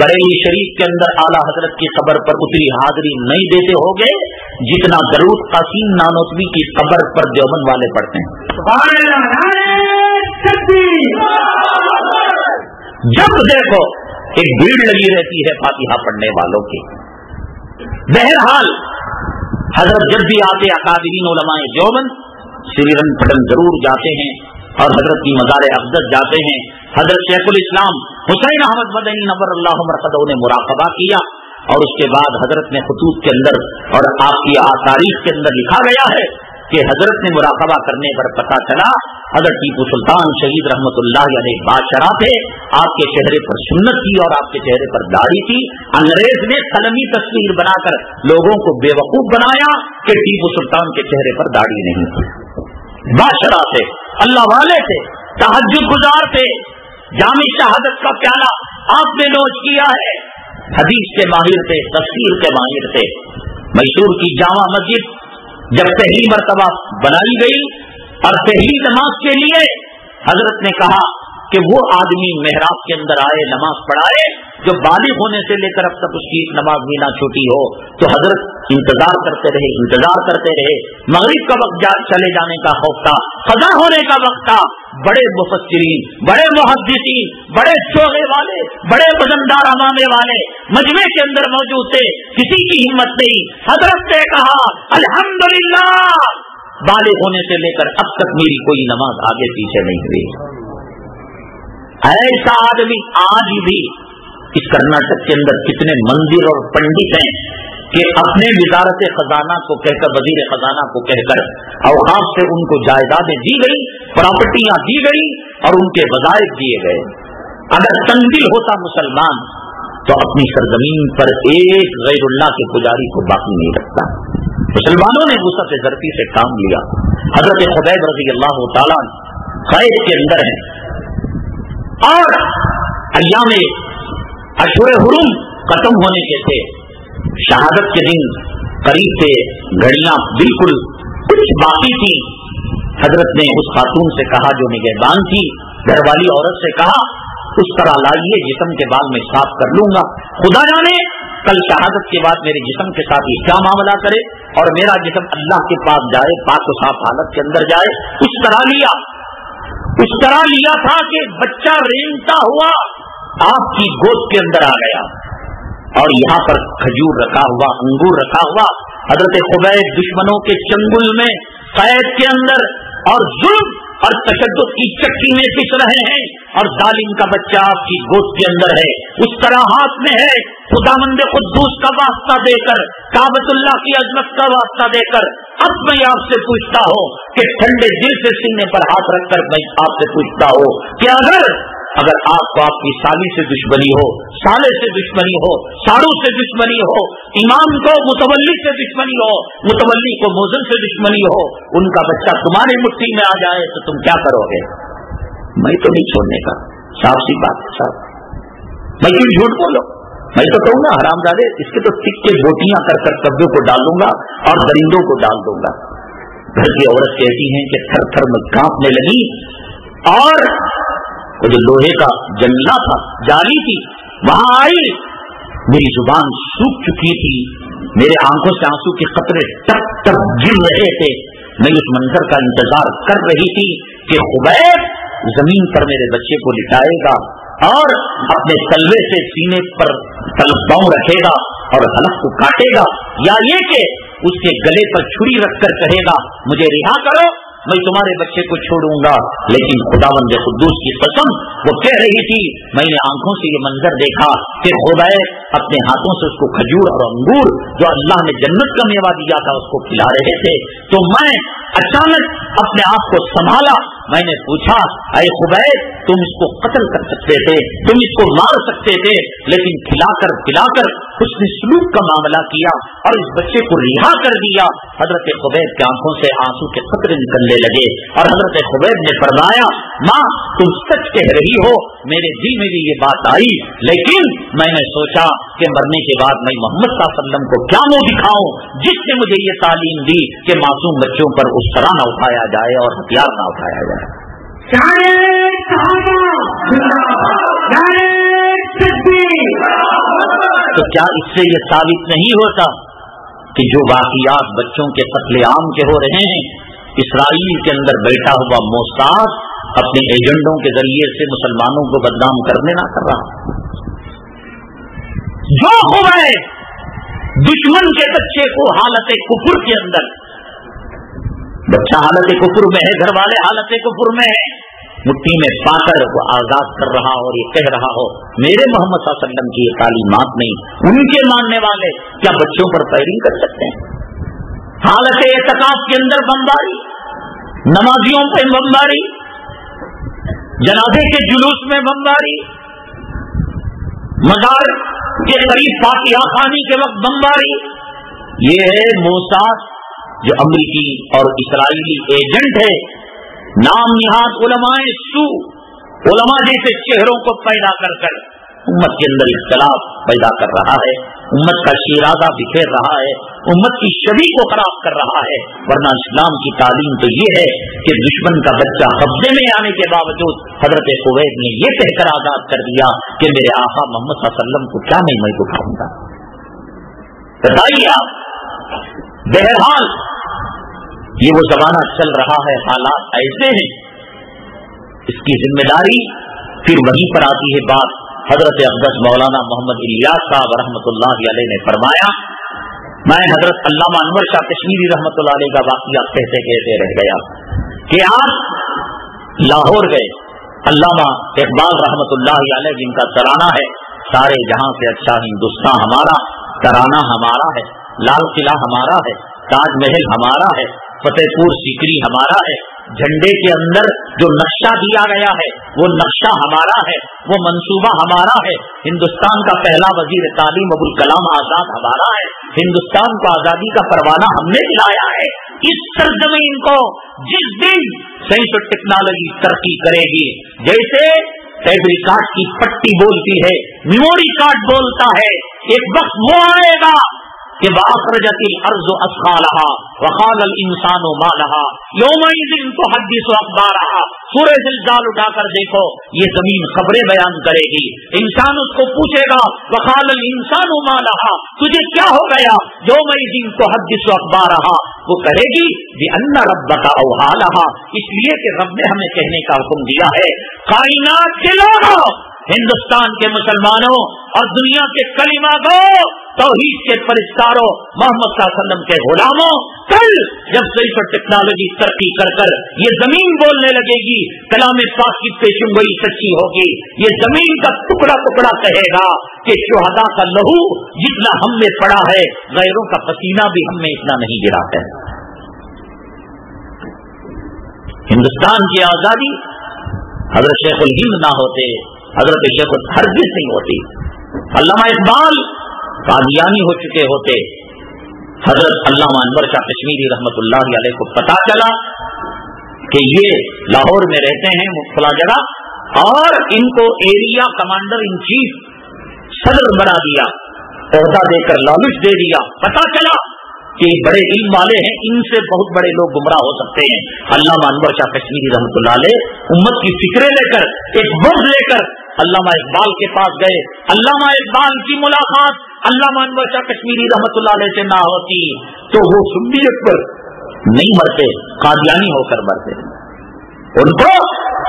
بریلی شریف کے اندر اعلیٰ حضرت کی قبر پر اتنی حاضری نہیں دیتے ہو گے جتنا درود قاسم نانوتوی کی قبر پر دیوبند والے پڑھتے ہیں. جب دیکھو ایک بھیڑ لگی رہتی ہے فاتحہ پڑھنے والوں کی. بہرحال حضرت جب بھی آتے اکابرین علماء دیوبند سری رنگ پٹن ضرور جاتے ہیں اور حضرت کی مزار افضل جاتے ہیں. حضرت شیخ الاسلام حسین احمد مدنی نور اللہ مرقدہ نے مراقبہ کیا اور اس کے بعد حضرت نے خطوط کے اندر اور آپ کی تاریخ کے اندر لکھا گیا ہے کہ حضرت نے مراقبہ کرنے پر پتا چلا حضرت ٹیپو سلطان شہید رحمت اللہ علیہ بادشاہ تھے، آپ کے چہرے پر سنت تھی اور آپ کے چہرے پر داڑھی تھی. انگریز نے قلمی تصویر بنا کر لوگوں کو بے وقوف بنایا کہ ٹیپو سلطان کے چہرے پر داڑھی نہیں تھی. بادشاہ تھے، اللہ والے تھے، تہجد گزار تھے، جامع شہادت کا پیالہ آپ نے نوش کیا ہے، حدیث کے ماہر تھے، تفسیر کے ماہر تھے. میسور کی جامع مسجد جب پہلی مرتبہ بنائی گئی اور پہلی نماز کے لیے حضرت نے کہا کہ وہ آدمی محراب کے اندر آئے، نماز پڑھائے جو بالغ ہونے سے لے کر اب تک اس کی ایک نماز بھی نہ چھوٹی ہو. تو حضرت انتظار کرتے رہے. مغرب کا وقت چلے جانے کا خوف تھا، قضا ہونے کا وقت تھا. بڑے مفسرین، بڑے محدثین، بڑے شوقے والے، بڑے وزندار امامے والے مجمع کے اندر موجود تھے. کسی کی ہمت نہیں. حضرت نے کہا الحمدللہ بالغ ہونے سے لے کر اب تک میری کوئی نماز آگے پیچھے نہیں ہوئی. ایسا آدمی آج بھی اس کرناٹک کے اندر کتنے مندر اور پنڈت ہیں کہ اپنے وزارت خزانہ کو کہہ کر، وزیر خزانہ کو کہہ کر اوقاف سے ان کو جائیدادیں دی گئی، پراپرٹیاں دی گئی اور ان کے وظائف دیے گئے. اگر تنزل ہوتا مسلمان تو اپنی سرزمین پر ایک غیر اللہ کے پجاری کو باقی نہیں رکھتا. مسلمانوں نے وسعت ذرتی سے کام لیا. حضرت خبیب رضی اللہ تعالیٰ قید کے اندر ہیں اور ایام اشہر حرم ختم ہونے کے تھے، شہادت کے دن قریب تھے، گھڑیاں بالکل کچھ باقی تھی. حضرت نے اس خاتون سے کہا جو نگہبان تھی، گھر والی عورت سے کہا اس طرح لائیے جسم کے بال میں صاف کر لوں گا، خدا جانے کل شہادت کے بعد میرے جسم کے ساتھ یہ کیا معاملہ کرے اور میرا جسم اللہ کے پاس جائے، پاک و صاف حالت کے اندر جائے. اس طرح لیا تھا کہ بچہ رینگتا ہوا آپ کی گود کے اندر آ گیا اور یہاں پر کھجور رکھا ہوا، انگور رکھا ہوا. حضرت خبیب دشمنوں کے چنگل میں قید کے اندر اور ظلم اور تشدد کی چکی میں پس رہے ہیں اور ظالم کا بچہ آپ کی گود کے اندر ہے. اس طرح ہاتھ میں ہے، خداوند قدوس کا واسطہ دے کر، کعبۃ اللہ کی عظمت کا واسطہ دے کر اب میں آپ سے پوچھتا ہوں کہ ٹھنڈے دل سے سینے پر ہاتھ رکھ کر میں آپ سے پوچھتا ہوں کہ اگر آپ کو آپ کی سالی سے دشمنی ہو، سالے سے دشمنی ہو، ساڑو سے دشمنی ہو، امام کو متولی سے دشمنی ہو، متولی کو موزن سے دشمنی ہو، ان کا بچہ تمہاری مٹھی میں آ جائے تو تم کیا کرو گے؟ میں تو نہیں چھوڑنے کا، صاف سی بات ہے صاحب. میں کیوں جھوٹ بولو؟ میں تو کہوں گا حرام زادے اس کے تو ٹکے بوٹیاں کر کر کبوں کو ڈال دوں گا اور درندوں کو ڈال دوں گا. گھر کی عورت کہتی ہیں کہ تھر تھر میں کانپنے لگی اور وہ جو لوہے کا جنگلہ تھا، جالی تھی، وہاں آئی، میری زبان سوکھ چکی تھی، میرے آنکھوں سے آنسو کے قطرے ٹپ ٹپ گر رہے تھے. میں اس منظر کا انتظار کر رہی تھی کہ خبیب زمین پر میرے بچے کو لٹائے گا اور اپنے تلوے سے سینے پر تلباؤں رکھے گا اور حلق کو کاٹے گا، یا یہ کہ اس کے گلے پر چھری رکھ کر کہے گا مجھے رہا کرو، میں تمہارے بچے کو چھوڑوں گا. لیکن خداوند قدوس کی قسم وہ کہہ رہی تھی، میں نے آنکھوں سے یہ منظر دیکھا کہ خبیب اپنے ہاتھوں سے اس کو کھجور اور انگور جو اللہ نے جنت کا میوہ دیا تھا اس کو کھلا رہے تھے. تو میں اچانک اپنے آپ کو سنبھالا، میں نے پوچھا اے خبیب تم اس کو قتل کر سکتے تھے، تم اس کو مار سکتے تھے، لیکن کھلا کر اس نے سلوک کا معاملہ کیا اور اس بچے کو رہا کر دیا. حضرت خبیب کی آنکھوں سے آنسو کے قطرے نکلنے لگے اور حضرت خبیب نے فرمایا ماں تم سچ کہہ رہی ہو، میرے دل میں بھی یہ بات آئی، لیکن میں نے سوچا کہ مرنے کے بعد میں محمد صلی اللہ علیہ وسلم کو کیا منہ دکھاؤں جس نے مجھے یہ تعلیم دی کہ معصوم بچوں پر اس طرح نہ اٹھایا جائے اور ہتھیار نہ اٹھایا جائے. تو کیا اس سے یہ ثابت نہیں ہوتا کہ جو واقعات بچوں کے قتل عام کے ہو رہے ہیں، اسرائیل کے اندر بیٹھا ہوا موساد اپنے ایجنڈوں کے ذریعے سے مسلمانوں کو بدنام کرنے نہ کر رہا؟ جو ہوا ہے دشمن کے بچے کو حالت کفر کے اندر، بچہ حالت کفر میں ہے، گھر والے حالت کفر میں ہے، مٹھی میں پا کر وہ آزاد کر رہا اور یہ کہہ رہا ہو میرے محمد صلی اللہ علیہ وسلم کی یہ تعلیمات نہیں، ان کے ماننے والے کیا بچوں پر فائرنگ کر سکتے ہیں؟ حالت اعتکاف کے اندر بمباری، نمازیوں پہ بمباری، جنازے کے جلوس میں بمباری، مزار کے قریب فاتحہ خوانی کے وقت بمباری. یہ ہے موساد جو امریکی اور اسرائیلی ایجنٹ ہے، نام نہاد علماء سو، علماء جیسے چہروں کو پیدا کر کر امت کے اندر اختلاف پیدا کر رہا ہے، امت کا شیرازہ بکھیر رہا ہے، امت کی شبیہ کو خراب کر رہا ہے. ورنہ اسلام کی تعلیم تو یہ ہے کہ دشمن کا بچہ قبضے میں آنے کے باوجود حضرت خبیب نے یہ کہہ کر آزاد کر دیا کہ میرے آقا محمد صلی اللہ علیہ وسلم کو کیا نہیں میں دکھاؤں گا. بتائیے آپ. بہرحال یہ وہ زمانہ چل رہا ہے، حالات ایسے ہیں، اس کی ذمہ داری پھر وہیں پر آتی ہے. بات حضرت اقدس مولانا محمد الیاس صاحب رحمۃ اللہ علیہ نے فرمایا. میں حضرت علامہ انور شاہ کشمیری رحمۃ اللہ علیہ کا واقعہ کہتے کہتے رہ گیا کہ آپ لاہور گئے. علامہ اقبال رحمۃ اللہ علیہ جن کا ترانہ ہے سارے جہاں سے اچھا ہندوستان ہمارا، ترانہ ہمارا ہے، لال قلعہ ہمارا ہے، تاج محل ہمارا ہے، فتح پور سیکری ہمارا ہے، جھنڈے کے اندر جو نقشہ دیا گیا ہے وہ نقشہ ہمارا ہے، وہ منصوبہ ہمارا ہے. ہندوستان کا پہلا وزیر تعلیم ابوالکلام آزاد ہمارا ہے، ہندوستان کو آزادی کا پروانہ ہم نے دلایا ہے. اس سرزمین کو جس دن سائنس اور ٹیکنالوجی ترقی کرے گی، جیسے ٹیبل کارڈ کی پٹی بولتی ہے، میموری کارڈ بولتا ہے، ایک وقت وہ آئے گا کہ وَأَخْرَجَتِ الْأَرْضُ أَثْقَالَهَا وَقَالَ الْإِنسَانُ مَا لَهَا يَوْمَئِذٍ تُحَدِّثُ أَخْبَارَهَا. سورہ زلزال اٹھا کر دیکھو، یہ زمین خبریں بیان کرے گی. انسان اس کو پوچھے گا وَقَالَ الْإِنسَانُ مَا لَهَا، تجھے کیا ہو گیا؟ يَوْمَئِذٍ تُحَدِّثُ أَخْبَارَهَا، وہ کہے گی بِأَنَّ رَبَّكَ أَوْحَىٰ لَهَا، اس لیے کہ رب نے ہمیں کہنے کا حکم دیا ہے. کائنات کے لوگوں، ہندوستان کے مسلمانوں اور دنیا کے کلمہ گو، توحید کے پرستاروں، محمد صلی اللہ علیہ وسلم کے غلاموں، کل جب سائنس اور ٹیکنالوجی ترقی کر کر یہ زمین بولنے لگے گی، کلام پاک کی پیشن گوئی سچی ہوگی، یہ زمین کا ٹکڑا ٹکڑا کہے گا کہ شہداء کا لہو جتنا ہم میں پڑا ہے، غیروں کا پسینہ بھی ہم میں اتنا نہیں گرا ہے. ہندوستان کی آزادی حضرت شیخ الہند نہ ہوتے، حضرت شیخ ہرگز نہیں ہوتی. علامہ اقبال قادیانی ہو چکے ہوتے. حضرت علامہ انور شاہ کشمیری رحمۃ اللہ علیہ کو پتا چلا کہ یہ لاہور میں رہتے ہیں مختلف جگہ، اور ان کو ایریا کمانڈر ان چیف صدر بنا دیا، عہدہ دے کر لالچ دے دیا. پتا چلا کہ بڑے علم والے ہیں، ان سے بہت بڑے لوگ گمراہ ہو سکتے ہیں. علامہ انور شاہ کشمیری رحمۃ اللہ علیہ امت کی فکریں لے کر، ایک بورڈ لے کر علامہ اقبال کے پاس گئے. علامہ اقبال کی ملاقات علامہ انور شاہ کشمیری رحمۃ اللہ علیہ سے نہ ہوتی تو وہ سنیت پر نہیں مرتے، قادیانی ہو کر مرتے. ان کو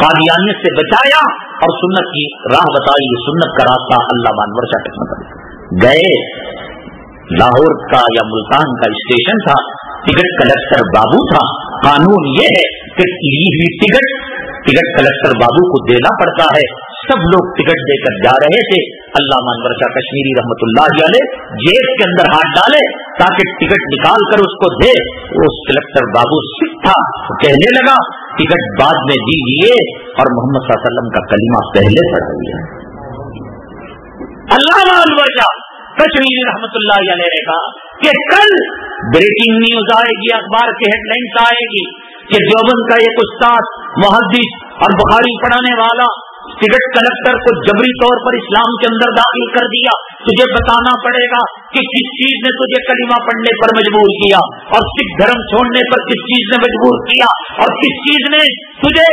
قادیانیت سے بچایا اور سنت کی راہ بتائی. سنت کا راستہ علامہ انور شاہ کشمیری گئے. لاہور کا یا ملتان کا اسٹیشن تھا، ٹکٹ کلیکٹر بابو تھا. قانون یہ ہے کہ لی ہوئی ٹکٹ کلیکٹر بابو کو دینا پڑتا ہے. سب لوگ ٹکٹ دے کر جا رہے تھے. علامہ انور شاہ کشمیری رحمۃ اللہ علیہ جیب کے اندر ہاتھ ڈالے تاکہ ٹکٹ نکال کر اس کو دے. وہ کلیکٹر بابو سکھ تھا، کہنے لگا ٹکٹ بعد میں دیجیے اور محمد صلی اللہ علیہ وسلم کا کلمہ پہلے پڑھائیے. علامہ انور شاہ کشمیری رحمۃ اللہ علیہ نے کہا کہ کل بریکنگ نیوز آئے گی، اخبار کی ہیڈ لائنز آئے گی کہ دیوبند کا ایک استاد محدث اور بخاری پڑھانے والا ٹکٹ کلیکٹر کو جبری طور پر اسلام کے اندر داخل کر دیا. تجھے بتانا پڑے گا کہ کس چیز نے تجھے کلمہ پڑھنے پر مجبور کیا، اور سکھ دھرم چھوڑنے پر کس چیز نے مجبور کیا، اور کس چیز نے تجھے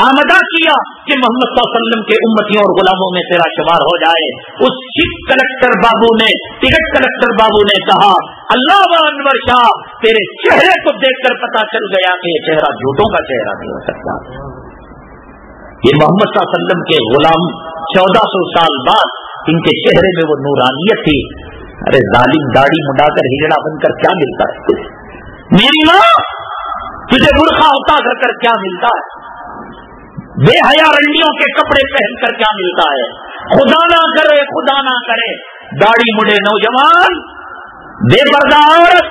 آمدہ کیا کہ محمد صلی اللہ علیہ وسلم کے امتیوں اور غلاموں میں تیرا شمار ہو جائے. اس سکھ کلیکٹر بابو نے، ٹکٹ کلیکٹر بابو نے کہا علامہ انور شاہ تیرے چہرے کو دیکھ کر پتا چل گیا کہ یہ چہرہ جھوٹوں کا چہرہ نہیں ہو سکتا. یہ محمد صلی اللہ علیہ وسلم کے غلام 1400 سال بعد ان کے چہرے میں وہ نورانیت تھی. ارے ظالم، داڑھی مڈا کر ہجڑا بن کر کیا ملتا ہے تجھے؟ میری ماں تجھے برقع اتار کر کیا ملتا ہے؟ بے حیا رنڈیوں کے کپڑے پہن کر کیا ملتا ہے؟ خدا نہ کرے، خدا نہ کرے داڑھی مڈے نوجوان، بے پردہ عورت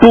2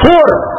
4,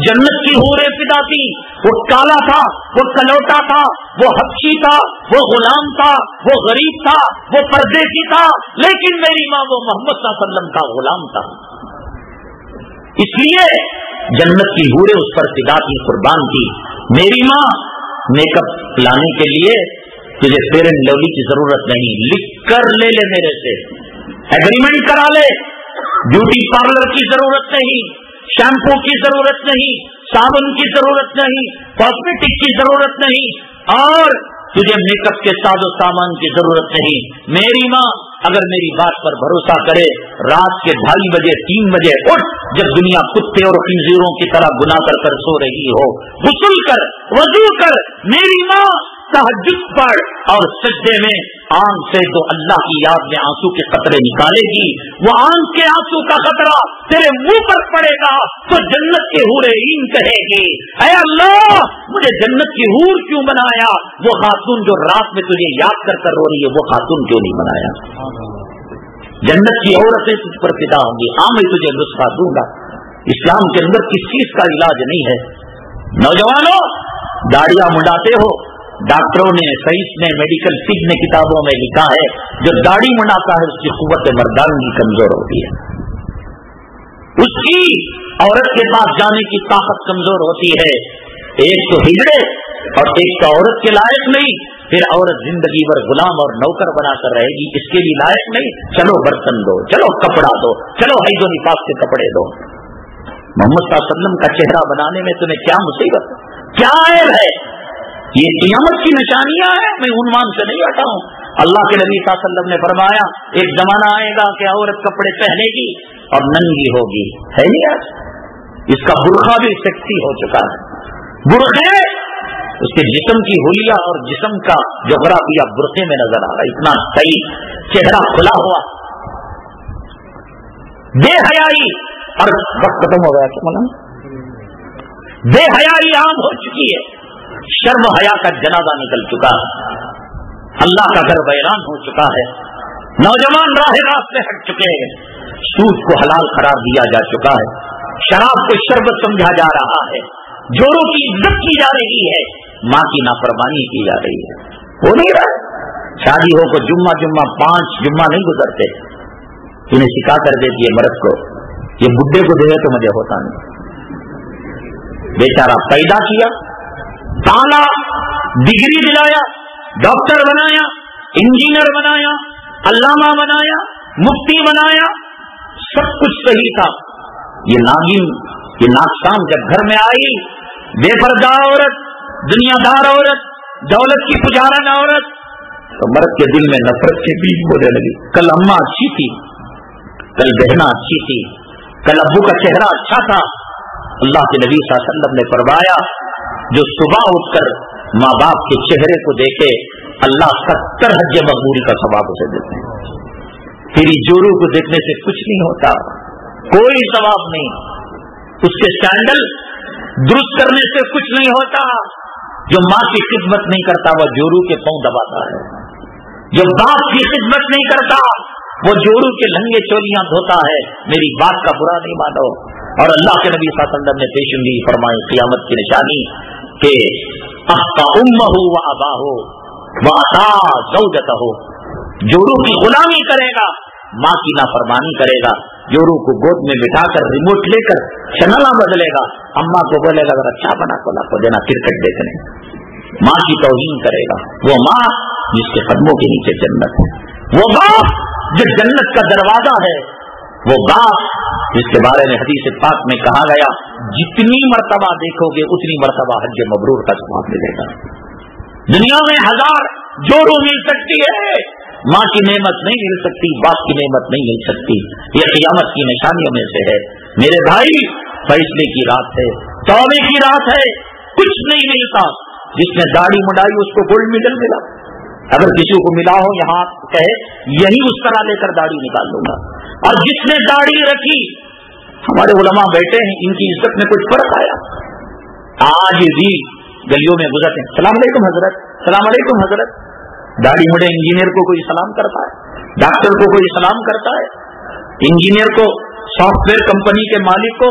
جنت کی حوریں فدا تھی. وہ کالا تھا، وہ کلوٹا تھا، وہ حبشی تھا، وہ غلام تھا، وہ غریب تھا، وہ پردیسی تھا، لیکن میری ماں وہ محمد صلی اللہ علیہ وسلم کا غلام تھا. اس لیے جنت کی حوریں اس پر فدا کی، قربان کی. میری ماں میک اپ لانے کے لیے تجھے فیئر اینڈ لولی کی ضرورت نہیں، لکھ کر لے لے میرے سے، ایگریمنٹ کرا لے. بیوٹی پارلر کی ضرورت نہیں، شیمپو کی ضرورت نہیں، صابن کی ضرورت نہیں، کاسمیٹک کی ضرورت نہیں، اور تجھے میک اپ کے ساز و سامان کی ضرورت نہیں. میری ماں اگر میری بات پر بھروسہ کرے، رات کے 2:30 بجے 3 بجے اٹھ، جب دنیا کتے اور خنزیروں کی طرح گناہ کر سو رہی ہو، غسل کر، وضو کر، میری ماں تہجد پڑھ اور سجدے میں آنکھ سے تو اللہ کی یاد میں آنسو کے قطرے نکالے گی. وہ آنکھ کے آنسو کا قطرہ تیرے منہ پر پڑے گا تو جنت کے حوریں عین کہے گی، اے اللہ مجھے جنت کی حور کیوں بنایا؟ وہ خاتون جو رات میں تجھے یاد کر کر رو رہی ہے، وہ خاتون کیوں نہیں بنایا؟ جنت کی عورتیں تجھ پر فدا ہوں گی. میں تجھے نسخہ دوں گا. اسلام کے اندر کس چیز کا علاج نہیں ہے. نوجوانوں، داڑیاں منڈاتے ہو، ڈاکٹروں نے، سائنس نے، میڈیکل طب نے کتابوں میں لکھا ہے جو داڑھی منڈاتا ہے اس کی قوت مردانگی کمزور ہوتی ہے، اس کی عورت کے پاس جانے کی طاقت کمزور ہوتی ہے. ایک تو ہجڑے اور ایک تو عورت کے لائق نہیں، پھر عورت زندگی بھر غلام اور نوکر بنا کر رہے گی، اس کے لیے لائق نہیں. چلو برتن دو، چلو کپڑا دو، چلو حیض و نفاس کے کپڑے دو. محمد صلی اللہ علیہ وسلم کا چہرہ بنانے میں تمہیں کیا مصیبت، کیا عیب ہے؟ یہ قیامت کی نشانیاں ہیں. میں عنوان سے نہیں ہٹا ہوں. اللہ کے نبی صلی اللہ علیہ وسلم نے فرمایا ایک زمانہ آئے گا کہ عورت کپڑے پہنے گی اور ننگی ہوگی. ہے نہیں آج؟ اس کا برقع بھی سیکسی ہو چکا ہے. برقعے اس کے جسم کی حلیہ اور جسم کا جغرافیہ برقعے میں نظر آ رہا ہے. اتنا صحیح چہرہ کھلا ہوا. بے حیائی، اور وقت ختم ہو گیا کیا مولانا؟ بے حیائی عام ہو چکی ہے. شرم حیا کا جنازہ نکل چکا ہے. اللہ کا گھر ویران ہو چکا ہے. نوجوان راہ راست سے ہٹ چکے ہیں. سود کو حلال قرار دیا جا چکا ہے. شراب کو شربت سمجھا جا رہا ہے. جوڑوں کی عزت کی جا رہی ہے. ماں کی نافرمانی کی جا رہی ہے. ہو نہیں رہا. شادی ہو کو جمعہ 5 جمعہ نہیں گزرتے. انہیں سکھا کر دیتی ہے مرد کو، یہ بڈھے کو دے تو مجھے ہوتا نہیں. بیچارہ پیدا کیا، تالا، ڈگری دلایا، ڈاکٹر بنایا، انجینئر بنایا، علامہ بنایا، مفتی بنایا، سب کچھ صحیح تھا. یہ ناگن، یہ ناکسام جب گھر میں آئی، بے پردہ عورت، دنیا دار عورت، دولت کی پجارن عورت، تو مرد کے دل میں نفرت کے بیج بولنے لگی. کل اماں اچھی تھی، کل بہنا اچھی تھی، کل ابو کا چہرہ اچھا تھا. اللہ کے نبی صلی اللہ علیہ وسلم نے فرمایا جو صبح اٹھ کر ماں باپ کے چہرے کو دیکھے اللہ 70 حج مقبولی کا ثواب اسے دیتے ہیں. تیری جورو کو دیکھنے سے کچھ نہیں ہوتا، کوئی ثواب نہیں. اس کے سینڈل درست کرنے سے کچھ نہیں ہوتا. جو ماں کی خدمت نہیں کرتا وہ جورو کے پاؤں دباتا ہے. جو باپ کی خدمت نہیں کرتا وہ جورو کے لنگے چولیاں دھوتا ہے. میری بات کا برا نہیں مانو. اور اللہ کے نبی صلی اللہ علیہ وسلم نے پیشنگی فرمائی قیامت کی نشانی کہ اخطا امہ و اباہ و اطاع زوجتہ، جورو کی غلامی کرے گا، ماں کی نافرمانی کرے گا، جورو کو گود میں بٹھا کر ریموٹ لے کر چینل بدلے گا، اماں کو بولے گا ذرا چاہ بنا کو دینا کرکٹ دیکھنے، ماں کی توہین کرے گا. وہ ماں جس کے قدموں کے نیچے جنت ہے، وہ باپ جو جنت کا دروازہ ہے، وہ باپ جس کے بارے میں حدیث پاک میں کہا گیا جتنی مرتبہ دیکھو گے اتنی مرتبہ حج مبرور کا ثواب ملے گا. دنیا میں 1000 جورو مل سکتی ہے، ماں کی نعمت نہیں مل سکتی، باپ کی نعمت نہیں مل سکتی. یہ قیامت کی نشانیوں میں سے ہے. میرے بھائی، فیصلے کی رات ہے، توبے کی رات ہے. کچھ نہیں ملتا. جس نے داڑھی مڈائی اس کو گولڈ میڈل ملا. اگر کسی کو ملا ہو یہاں کہے یہی اس طرح لے کر داڑھی نکال لوں گا. اور جس نے داڑھی رکھی، ہمارے علماء بیٹھے ہیں، ان کی عزت میں کچھ فرق آیا. آج بھی گلیوں میں گزرتے ہیں، سلام علیکم حضرت، سلام علیکم حضرت. داڑھی مڑے انجینئر کو کوئی سلام کرتا ہے، ڈاکٹر کو کوئی سلام کرتا ہے، انجینئر کو، سافٹ ویئر کمپنی کے مالک کو